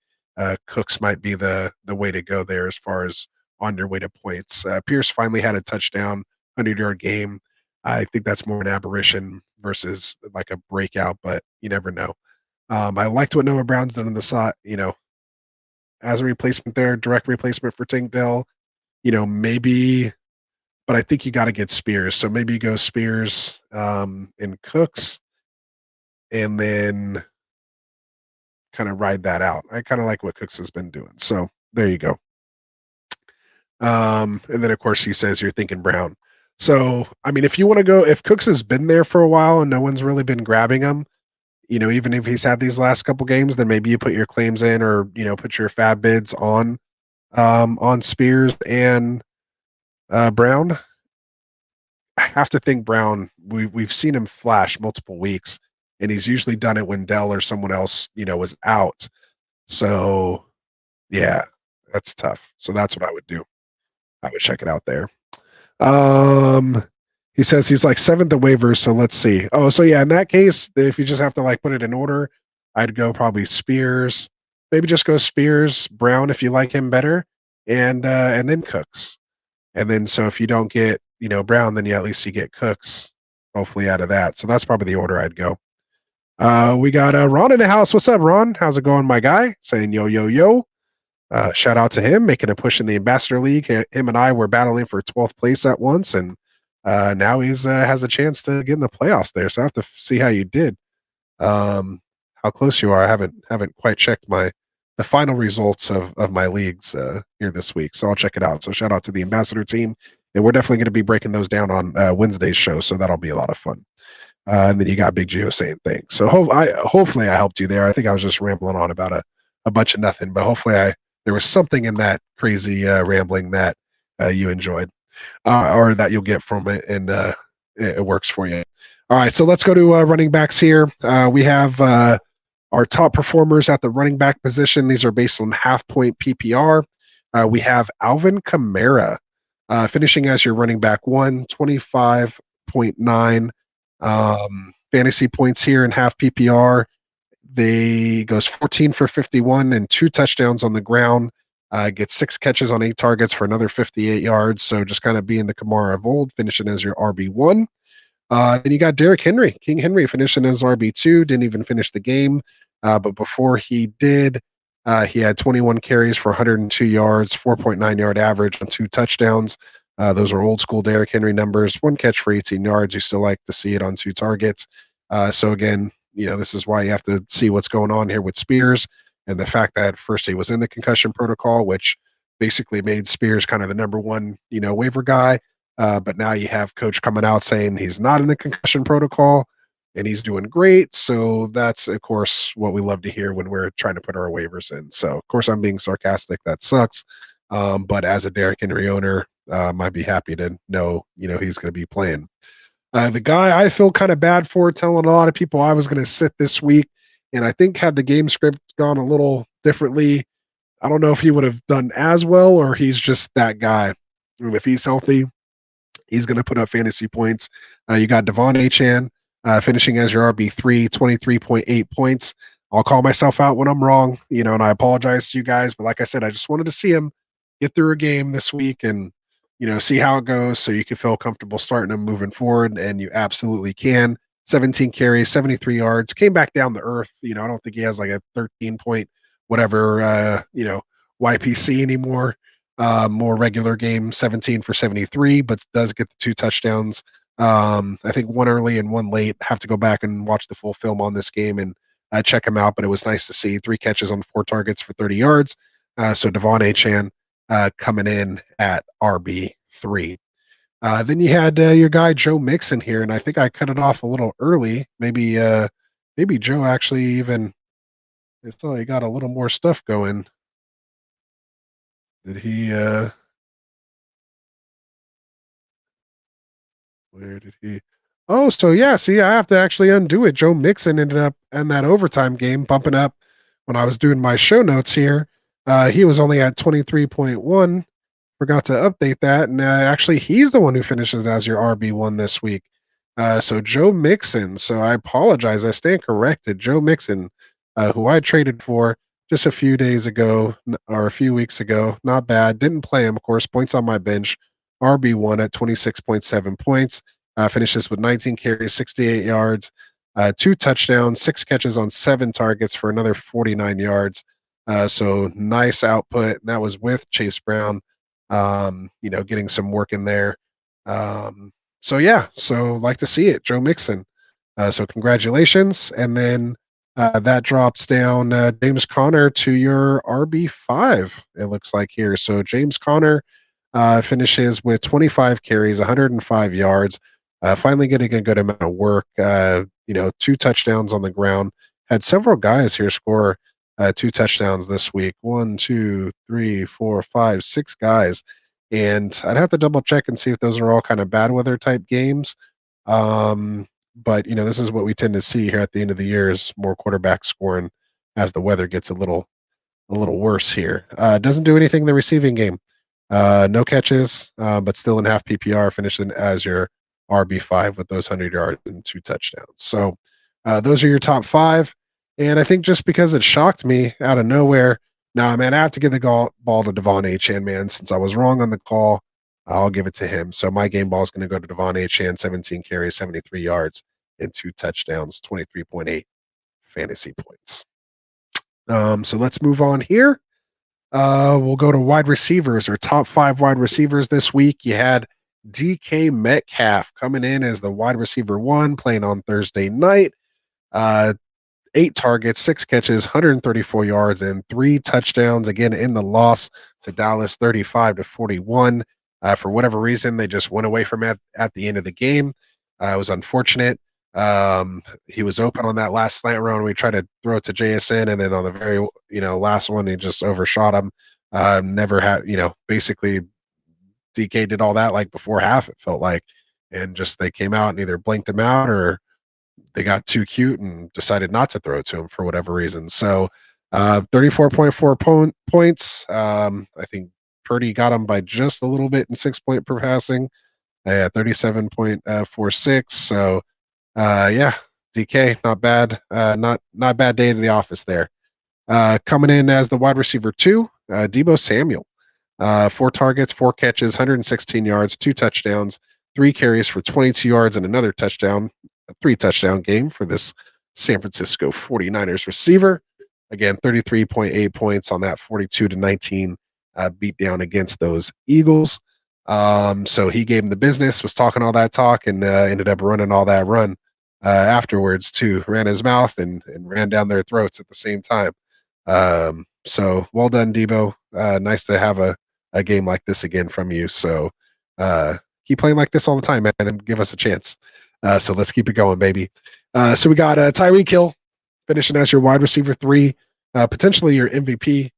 Cooks might be the way to go there as far as on your way to points. Pierce finally had a touchdown, 100-yard game. I think that's more an aberration versus like a breakout, but you never know. I liked what Noah Brown's done on the side, as a replacement there, direct replacement for Tank Dell. Maybe, but I think you got to get Spears. So maybe you go Spears and Cooks, and then kind of ride that out. I kind of like what Cooks has been doing. So there you go. And then of course he says you're thinking Brown. So I mean, if you want to go, if Cooks has been there for a while and no one's really been grabbing him, even if he's had these last couple games, then maybe you put your claims in, or put your fab bids on Spears and Brown. I have to think Brown. We've seen him flash multiple weeks, and he's usually done it when Dell or someone else was out. So yeah, that's tough. So that's what I would do. I would check it out there. He says he's like 7th at waivers, so let's see. Oh, so yeah, in that case, if you just have to like put it in order, I'd go probably Spears. Maybe just go Spears, Brown if you like him better, and then Cooks. And then so if you don't get Brown, then at least you get Cooks, hopefully out of that. So that's probably the order I'd go. We got Ron in the house. What's up, Ron? How's it going, my guy? Saying yo, yo, yo. Shout out to him, making a push in the Ambassador League. Him and I were battling for 12th place at once, and now he's has a chance to get in the playoffs there. So I have to see how you did. How close you are. I haven't quite checked the final results of my leagues here this week. So I'll check it out. So shout out to the Ambassador team, and we're definitely going to be breaking those down on Wednesday's show. So that'll be a lot of fun. And then you got Big Gio saying things. So hopefully I helped you there. I think I was just rambling on about a bunch of nothing, but hopefully there was something in that crazy rambling that you enjoyed, or that you'll get from it, and it works for you. All right, so let's go to running backs here. We have our top performers at the running back position. These are based on half-point PPR. We have Alvin Kamara finishing as your running back 1, 25.9 fantasy points here in half PPR. They goes 14 for 51 and 2 touchdowns on the ground. Gets 6 catches on 8 targets for another 58 yards. So just kind of being the Kamara of old, finishing as your RB1. Then you got Derrick Henry, King Henry, finishing as RB2. Didn't even finish the game, but before he did, he had 21 carries for 102 yards, 4.9 yard average on 2 touchdowns. Those are old school Derrick Henry numbers. 1 catch for 18 yards. You still like to see it on 2 targets. So again, this is why you have to see what's going on here with Spears, and the fact that first he was in the concussion protocol, which basically made Spears kind of the number one, waiver guy. But now you have coach coming out saying he's not in the concussion protocol and he's doing great. So that's, of course, what we love to hear when we're trying to put our waivers in. So, of course, I'm being sarcastic. That sucks. But as a Derrick Henry owner, I'd be happy to know, he's going to be playing. The guy I feel kind of bad for, telling a lot of people I was going to sit this week, and I think had the game script gone a little differently, I don't know if he would have done as well, or he's just that guy. If he's healthy, he's going to put up fantasy points. You got Devon Achane finishing as your RB3, 23.8 points. I'll call myself out when I'm wrong, and I apologize to you guys. But like I said, I just wanted to see him get through a game this week and, see how it goes so you can feel comfortable starting him moving forward, and you absolutely can. 17 carries, 73 yards, came back down to earth. I don't think he has like a 13 point whatever, YPC anymore. More regular game, 17 for 73, but does get the 2 touchdowns. I think 1 early and 1 late. Have to go back and watch the full film on this game and check him out, but it was nice to see 3 catches on 4 targets for 30 yards. So Devon Achane coming in at RB3. Then you had your guy Joe Mixon here, and I think I cut it off a little early. Maybe Joe actually even I saw he got a little more stuff going. Did he where did he Oh, so yeah, see, I have to actually undo it. Joe Mixon ended up in that overtime game bumping up when I was doing my show notes here. He was only at 23.1. Forgot to update that, and actually he's the one who finishes as your RB1 this week. So Joe Mixon, so I apologize, I stand corrected. Joe Mixon, who I traded for just a few days ago or a few weeks ago, not bad. Didn't play him, of course, points on my bench. RB1 at 26.7 points. Finishes with 19 carries, 68 yards, 2 touchdowns, 6 catches on 7 targets for another 49 yards. So nice output. And that was with Chase Brown, getting some work in there. So like to see it, Joe Mixon. So congratulations. And then that drops down James Conner to your RB5, it looks like here. So James Conner finishes with 25 carries, 105 yards, finally getting a good amount of work, 2 touchdowns on the ground. Had several guys here score 2 touchdowns this week. 1, 2, 3, 4, 5, 6 guys. And I'd have to double check and see if those are all kind of bad weather type games. But this is what we tend to see here at the end of the year is more quarterbacks scoring as the weather gets a little worse here. Doesn't do anything in the receiving game. No catches, but still in half PPR, finishing as your RB5 with those 100 yards and 2 touchdowns. So those are your top 5. And I think just because it shocked me out of nowhere, now, man, I have to give the ball to Devon Achane, man. Since I was wrong on the call, I'll give it to him. So my game ball is going to go to Devon Achane, 17 carries, 73 yards, and 2 touchdowns, 23.8 fantasy points. So let's move on here. We'll go to wide receivers, or top 5 wide receivers this week. You had DK Metcalf coming in as the wide receiver 1, playing on Thursday night. 8 targets, 6 catches, 134 yards, and 3 touchdowns. Again, in the loss to Dallas, 35-41. For whatever reason, they just went away from it at the end of the game. It was unfortunate. He was open on that last slant round. We tried to throw it to JSN, and then on the very last one, he just overshot him. Never had basically DK did all that like before half. It felt like, and just they came out and either blinked him out or they got too cute and decided not to throw it to him for whatever reason. So 34.4 points. I think Purdy got him by just a little bit in 6-point per passing. 37.46. So DK, not bad. Not bad day to the office there. Coming in as the wide receiver 2, Deebo Samuel. 4 targets, 4 catches, 116 yards, 2 touchdowns, 3 carries for 22 yards and another touchdown. A 3-touchdown game for this San Francisco 49ers receiver. Again, 33.8 points on that 42-19 beat down against those Eagles. So he gave him the business, was talking all that talk, and ended up running all that run afterwards too. Ran his mouth and ran down their throats at the same time. So well done, Deebo. Nice to have a game like this again from you. So keep playing like this all the time, man, and give us a chance. So let's keep it going, baby. So we got Tyreek Hill finishing as your wide receiver 3, potentially your MVP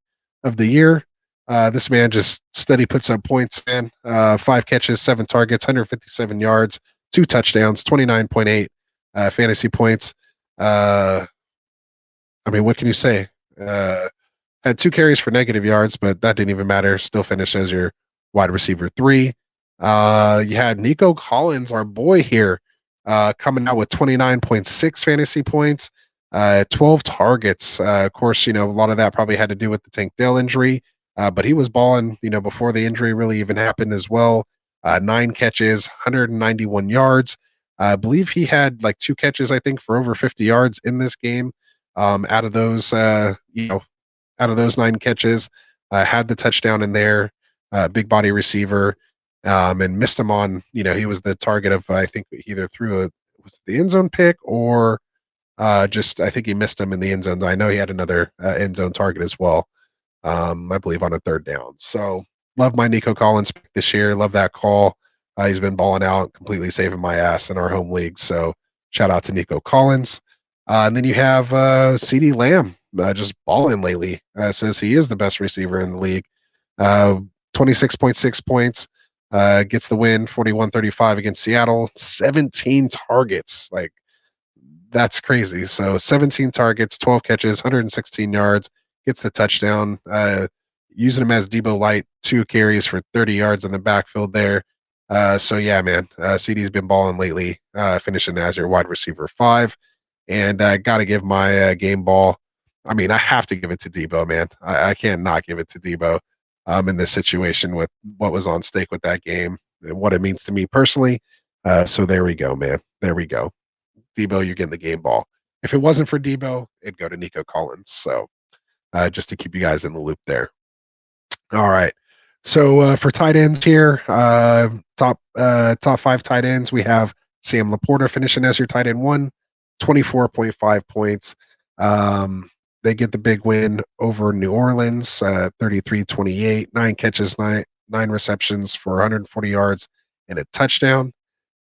of the year. This man just steady puts up points, man. 5 catches, 7 targets, 157 yards, 2 touchdowns, 29.8 fantasy points. I mean, what can you say? Had 2 carries for negative yards, but that didn't even matter. Still finished as your wide receiver 3. You had Nico Collins, our boy here, coming out with 29.6 fantasy points, 12 targets. Of course, a lot of that probably had to do with the Tank Dell injury, but he was balling, before the injury really even happened as well. 9 catches, 191 yards. I believe he had like 2 catches, I think, for over 50 yards in this game. Out of those, out of those 9 catches, had the touchdown in there. Big body receiver. And missed him on, he was the target of, I think, either through was the end zone pick or I think he missed him in the end zone. I know he had another end zone target as well, I believe on a 3rd down. So love my Nico Collins pick this year. Love that call. He's been balling out, completely saving my ass in our home league. So shout out to Nico Collins. And then you have CeeDee Lamb just balling lately. Says he is the best receiver in the league. 26.6 points. Gets the win, 41-35 against Seattle. 17 targets. Like, that's crazy. So 17 targets, 12 catches, 116 yards. Gets the touchdown. Using him as Deebo Light, 2 carries for 30 yards in the backfield there. So, yeah, man. CD's been balling lately, finishing as your wide receiver 5. And I got to give my game ball. I mean, I have to give it to Deebo, man. I can't not give it to Deebo. In this situation with what was on stake with that game and what it means to me personally. So there we go, man. There we go. Deebo, you're getting the game ball. If it wasn't for Deebo, it'd go to Nico Collins. So just to keep you guys in the loop there. All right. So for tight ends here, top 5 tight ends, we have Sam Laporta finishing as your tight end 1, 24.5 points. They get the big win over New Orleans, 33-28, 9 catches, 9 receptions for 140 yards and a touchdown,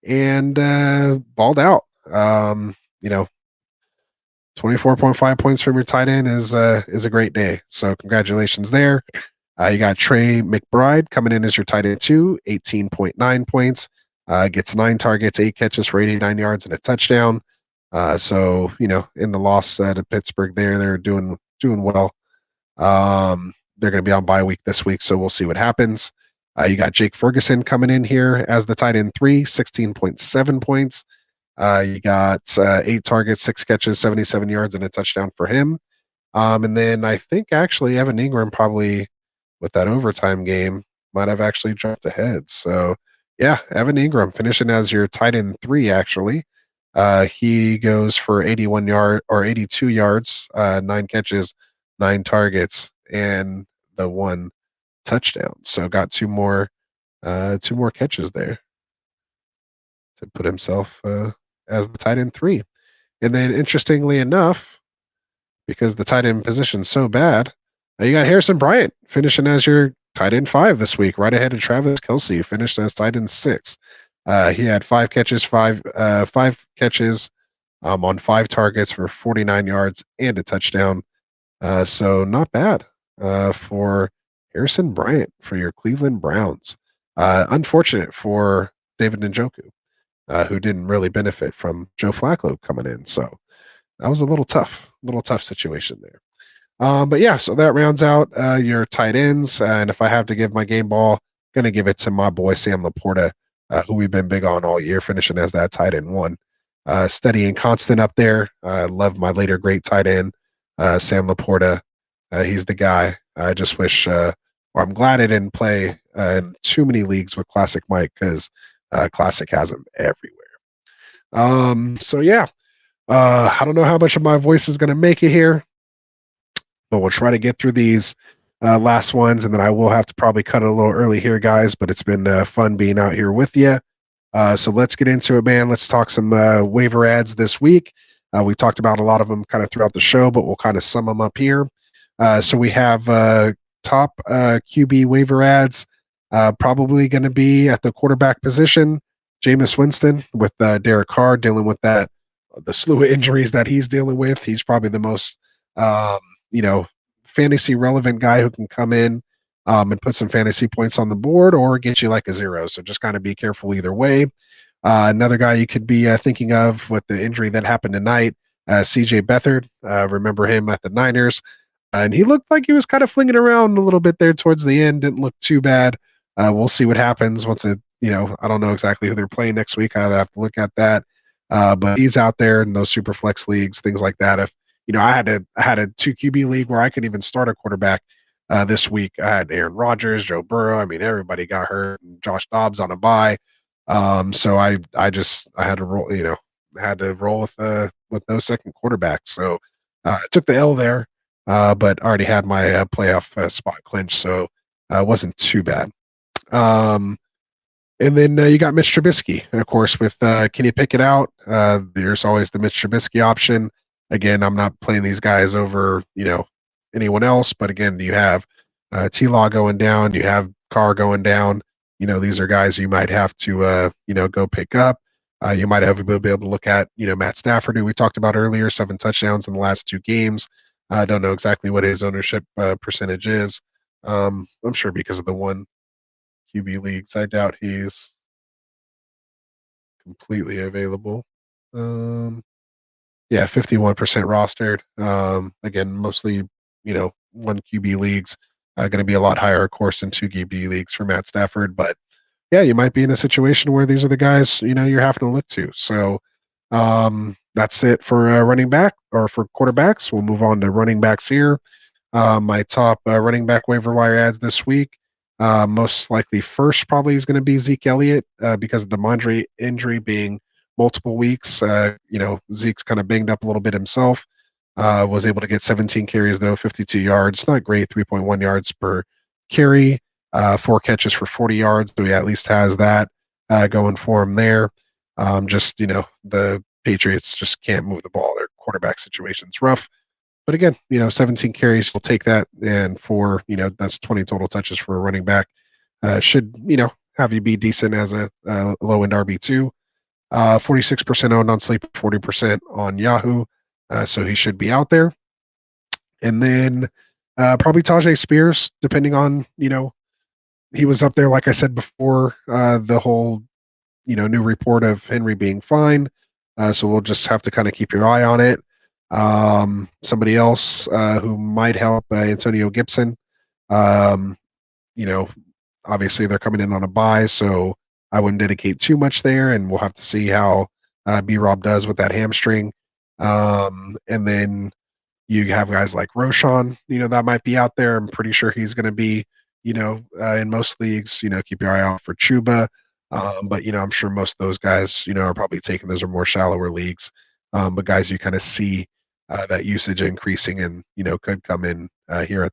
and balled out. 24.5 points from your tight end is a great day. So congratulations there. You got Trey McBride coming in as your tight end 2, 18.9 points. Gets 9 targets, 8 catches for 89 yards and a touchdown. So in the loss to Pittsburgh, they're doing well. They're going to be on bye week this week, so we'll see what happens. You got Jake Ferguson coming in here as the tight end 3, 16.7 points. You got 8 targets, 6 catches, 77 yards, and a touchdown for him. And then I think actually Evan Ingram probably with that overtime game might have actually jumped ahead. So yeah, Evan Ingram finishing as your tight end 3 actually. He goes for 82 yards, 9 catches, 9 targets, and the 1 touchdown. So got 2 more catches there to put himself as the tight end 3. And then interestingly enough, because the tight end position's so bad, you got Harrison Bryant finishing as your tight end 5 this week, right ahead of Travis Kelce, finished as tight end 6. He had 5 catches, on 5 targets for 49 yards and a touchdown. So not bad for Harrison Bryant for your Cleveland Browns. Unfortunate for David Njoku, who didn't really benefit from Joe Flacco coming in. So that was a little tough situation there. But yeah, so that rounds out your tight ends. And if I have to give my game ball, going to give it to my boy Sam Laporta, who we've been big on all year, finishing as that tight end 1. steady and constant up there. Love my later great tight end, Sam Laporta. He's the guy. I just wish, or I'm glad I didn't play in too many leagues with Classic Mike because Classic has him everywhere. So yeah, I don't know how much of my voice is going to make it here, but we'll try to get through these last ones, and then I will have to probably cut it a little early here, guys, but it's been fun being out here with you. So let's get into it, man. Let's talk some waiver ads this week. We talked about a lot of them kind of throughout the show, but we'll kind of sum them up here. So we have top QB waiver ads, probably going to be at the quarterback position. Jameis Winston with Derek Carr dealing with the slew of injuries that he's dealing with. He's probably the most, fantasy relevant guy who can come in and put some fantasy points on the board or get you like a 0. So just kind of be careful either way. Another guy you could be thinking of with the injury that happened tonight, CJ Beathard. Remember him at the Niners. And he looked like he was kind of flinging around a little bit there towards the end. Didn't look too bad. We'll see what happens once I don't know exactly who they're playing next week. I'd have to look at that. But he's out there in those super flex leagues, things like that. If I had a 2 QB league where I could even start a quarterback this week. I had Aaron Rodgers, Joe Burrow. I mean, everybody got hurt. And Josh Dobbs on a bye. So I had to roll with no second quarterback. So I took the L there, but already had my playoff spot clinched, so it wasn't too bad. And then you got Mitch Trubisky, of course, with can you pick it out? There's always the Mitch Trubisky option. Again, I'm not playing these guys over, anyone else, but again, you have T-Law going down, you have Carr going down. These are guys you might have to, go pick up. You might have to be able to look at, Matt Stafford, who we talked about earlier, 7 touchdowns in the last 2 games. I don't know exactly what his ownership percentage is. I'm sure because of the 1 QB leagues, I doubt he's completely available. Yeah, 51% rostered. Again, mostly, 1 QB leagues. Going to be a lot higher, of course, in 2 QB leagues for Matt Stafford. But yeah, you might be in a situation where these are the guys, you're having to look to. So that's it for running back or for quarterbacks. We'll move on to running backs here. My top running back waiver wire ads this week. Most likely first probably is going to be Zeke Elliott because of the Mondre injury being multiple weeks. Zeke's kind of banged up a little bit himself. Was able to get 17 carries, though, 52 yards. Not great, 3.1 yards per carry, 4 catches for 40 yards. So he at least has that going for him there. The Patriots just can't move the ball. Their quarterback situation's rough. But again, 17 carries, we'll take that. And for, that's 20 total touches for a running back. Should, have you be decent as a low-end RB2. 46% owned on Sleeper, 40% on Yahoo. So he should be out there. And then probably Tajay Spears, depending on, he was up there, like I said before, the whole, new report of Henry being fine. So we'll just have to kind of keep your eye on it. Somebody else who might help, Antonio Gibson. Obviously they're coming in on a bye, so I wouldn't dedicate too much there, and we'll have to see how B-Rob does with that hamstring. And then you have guys like Roshan, that might be out there. I'm pretty sure he's going to be, in most leagues, keep your eye out for Chuba. But, I'm sure most of those guys, are probably taking those are more shallower leagues. But guys, you kind of see that usage increasing and, could come in here in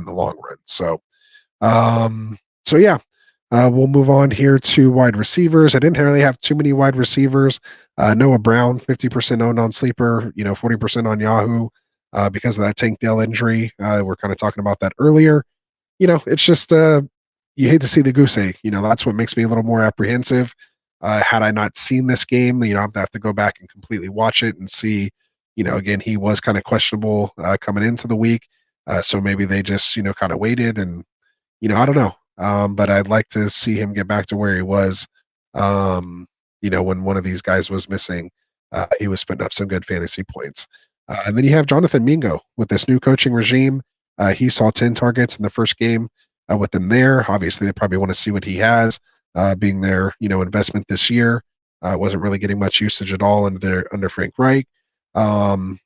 the long run. So yeah. We'll move on here to wide receivers. I didn't really have too many wide receivers. Noah Brown, 50% owned on Sleeper, 40% on Yahoo because of that Tank Dell injury. We're kind of talking about that earlier. It's just you hate to see the goose egg. That's what makes me a little more apprehensive. Had I not seen this game, I'd have to go back and completely watch it and see, again, he was kind of questionable coming into the week. So maybe they just, kind of waited and, I don't know. But I'd like to see him get back to where he was, when one of these guys was missing. He was putting up some good fantasy points. And then you have Jonathan Mingo with this new coaching regime. He saw 10 targets in the first game with them there. Obviously, they probably want to see what he has, being their, investment this year. Wasn't really getting much usage at all under Frank Reich. Adam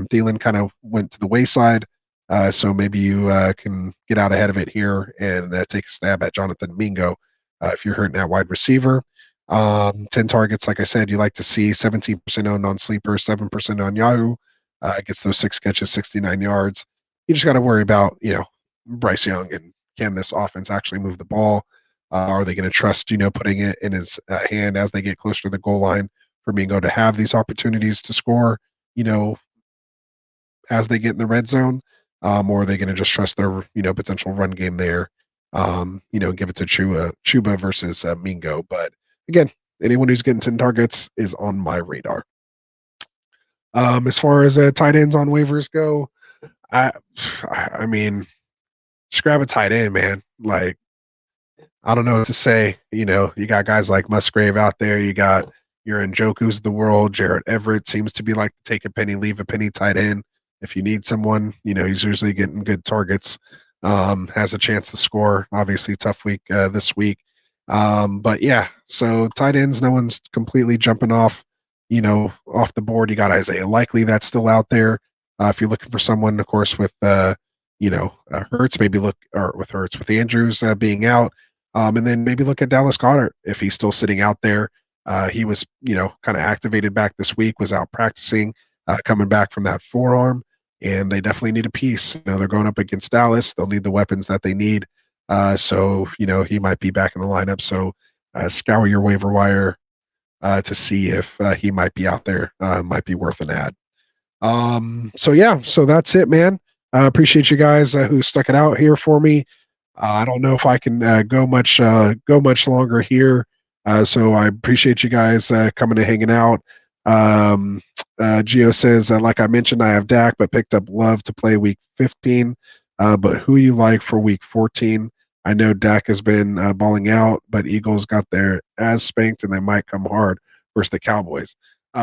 Thielen kind of went to the wayside. So maybe you can get out ahead of it here and take a stab at Jonathan Mingo if you're hurting at wide receiver. 10 targets, like I said, you like to see 17% owned on Sleeper, 7% on Yahoo. Gets those 6 catches, 69 yards. You just got to worry about, Bryce Young and can this offense actually move the ball? Are they going to trust, putting it in his hand as they get closer to the goal line for Mingo to have these opportunities to score, as they get in the red zone? Or are they going to just trust their, potential run game there, give it to Chuba versus Mingo? But again, anyone who's getting 10 targets is on my radar. As far as tight ends on waivers go, I mean, just grab a tight end, man. Like, I don't know what to say. You got guys like Musgrave out there. You got your Njoku's of the world. Jarrett Everett seems to be like take a penny, leave a penny tight end. If you need someone, he's usually getting good targets. Has a chance to score. Obviously, tough week this week. But yeah, so tight ends, no one's completely jumping off the board. You got Isaiah Likely that's still out there. If you're looking for someone, of course, with Hurts, maybe look with Andrews being out, and then maybe look at Dallas Goedert if he's still sitting out there. He was kind of activated back this week, was out practicing, coming back from that forearm, and they definitely need a piece. They're going up against Dallas. They'll need the weapons that they need. So he might be back in the lineup. So scour your waiver wire to see if he might be out there. Might be worth an ad. So that's it, man. Appreciate you guys who stuck it out here for me. I don't know if I can go much longer here. So I appreciate you guys coming and hanging out. Gio says, like I mentioned, I have Dak, but picked up Love to play week 15. But who you like for week 14? I know Dak has been balling out, but Eagles got their ass spanked, and they might come hard versus the Cowboys.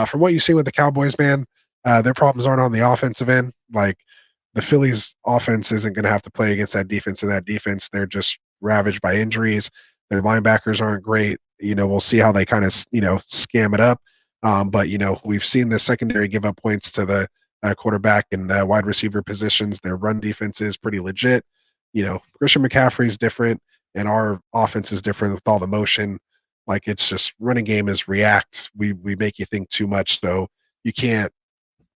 From what you see with the Cowboys, man, their problems aren't on the offensive end. Like, the Phillies' offense isn't going to have to play against that defense, and that defense, they're just ravaged by injuries. Their linebackers aren't great. We'll see how they kind of, scam it up. But, we've seen the secondary give up points to the quarterback and wide receiver positions. Their run defense is pretty legit. Christian McCaffrey's different, and our offense is different with all the motion. Like, it's just running game is react. We make you think too much, so you can't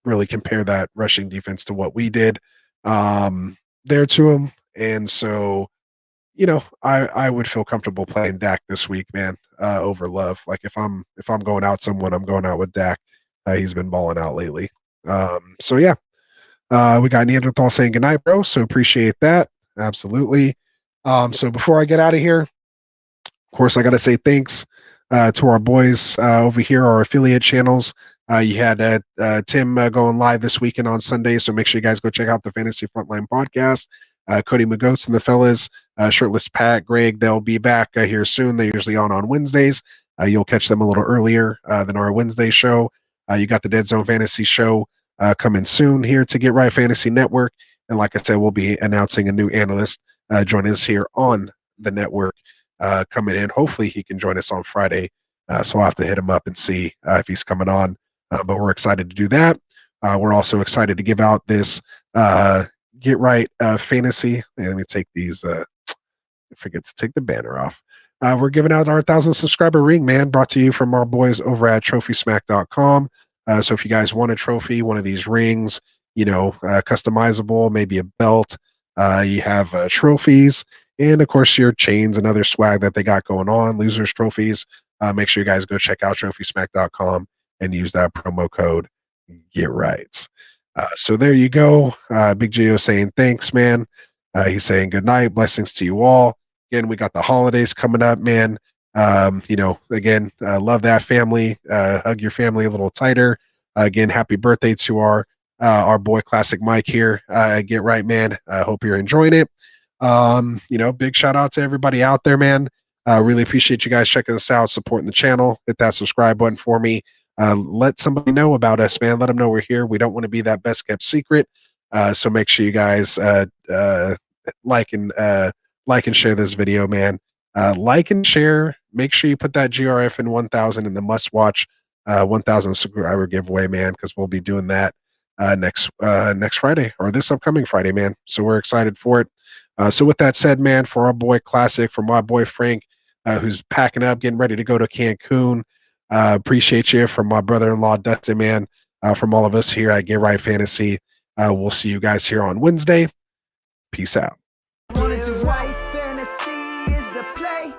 really compare that rushing defense to what we did there to them. And so, I would feel comfortable playing Dak this week, man, over Love. Like, if I'm going out someone, I'm going out with Dak. He's been balling out lately. So yeah, we got Neanderthal saying goodnight, bro. So appreciate that. Absolutely. So before I get out of here, of course, I got to say thanks to our boys over here, our affiliate channels. You had Tim going live this weekend on Sunday, so make sure you guys go check out the Fantasy Frontline podcast. Cody Magos and the fellas, Shirtless Pat, Greg, they'll be back here soon. They're usually on Wednesdays. You'll catch them a little earlier than our Wednesday show. You got the Dead Zone Fantasy show coming soon here to Get Right Fantasy Network. And like I said, we'll be announcing a new analyst joining us here on the network coming in. Hopefully he can join us on Friday. So I'll have to hit him up and see if he's coming on. But we're excited to do that. We're also excited to give out this Get Right Fantasy. And let me take these. I forget to take the banner off. We're giving out our 1,000 subscriber ring, man, brought to you from our boys over at TrophySmack.com. So if you guys want a trophy, one of these rings, customizable, maybe a belt, you have trophies, and of course your chains and other swag that they got going on, losers trophies. Make sure you guys go check out TrophySmack.com and use that promo code Get Right. So there you go. Big Gio saying thanks, man. He's saying good night, blessings to you all. Again, we got the holidays coming up, man. Again, love that family. Hug your family a little tighter. Again, happy birthday to our boy Classic Mike here. Get Right, man. I hope you're enjoying it. Big shout out to everybody out there, man. Really appreciate you guys checking us out, supporting the channel. Hit that subscribe button for me. Let somebody know about us, man. Let them know we're here. We don't want to be that best kept secret. So make sure you guys like and share this video, man. Like and share make sure you put that GRFN 1000 in the must-watch 1000 subscriber giveaway, man, because we'll be doing that next Friday, or this upcoming Friday, man. So we're excited for it. So with that said, man, for our boy Classic, for my boy Frank, who's packing up, getting ready to go to Cancun, appreciate you. From my brother-in-law Dustin, man, from all of us here at Get Right Fantasy, we'll see you guys here on Wednesday. Peace out. Wanted to write fantasy is the play.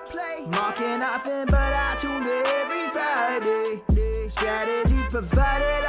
Marking often, but I tune in every Friday. Strategies provided.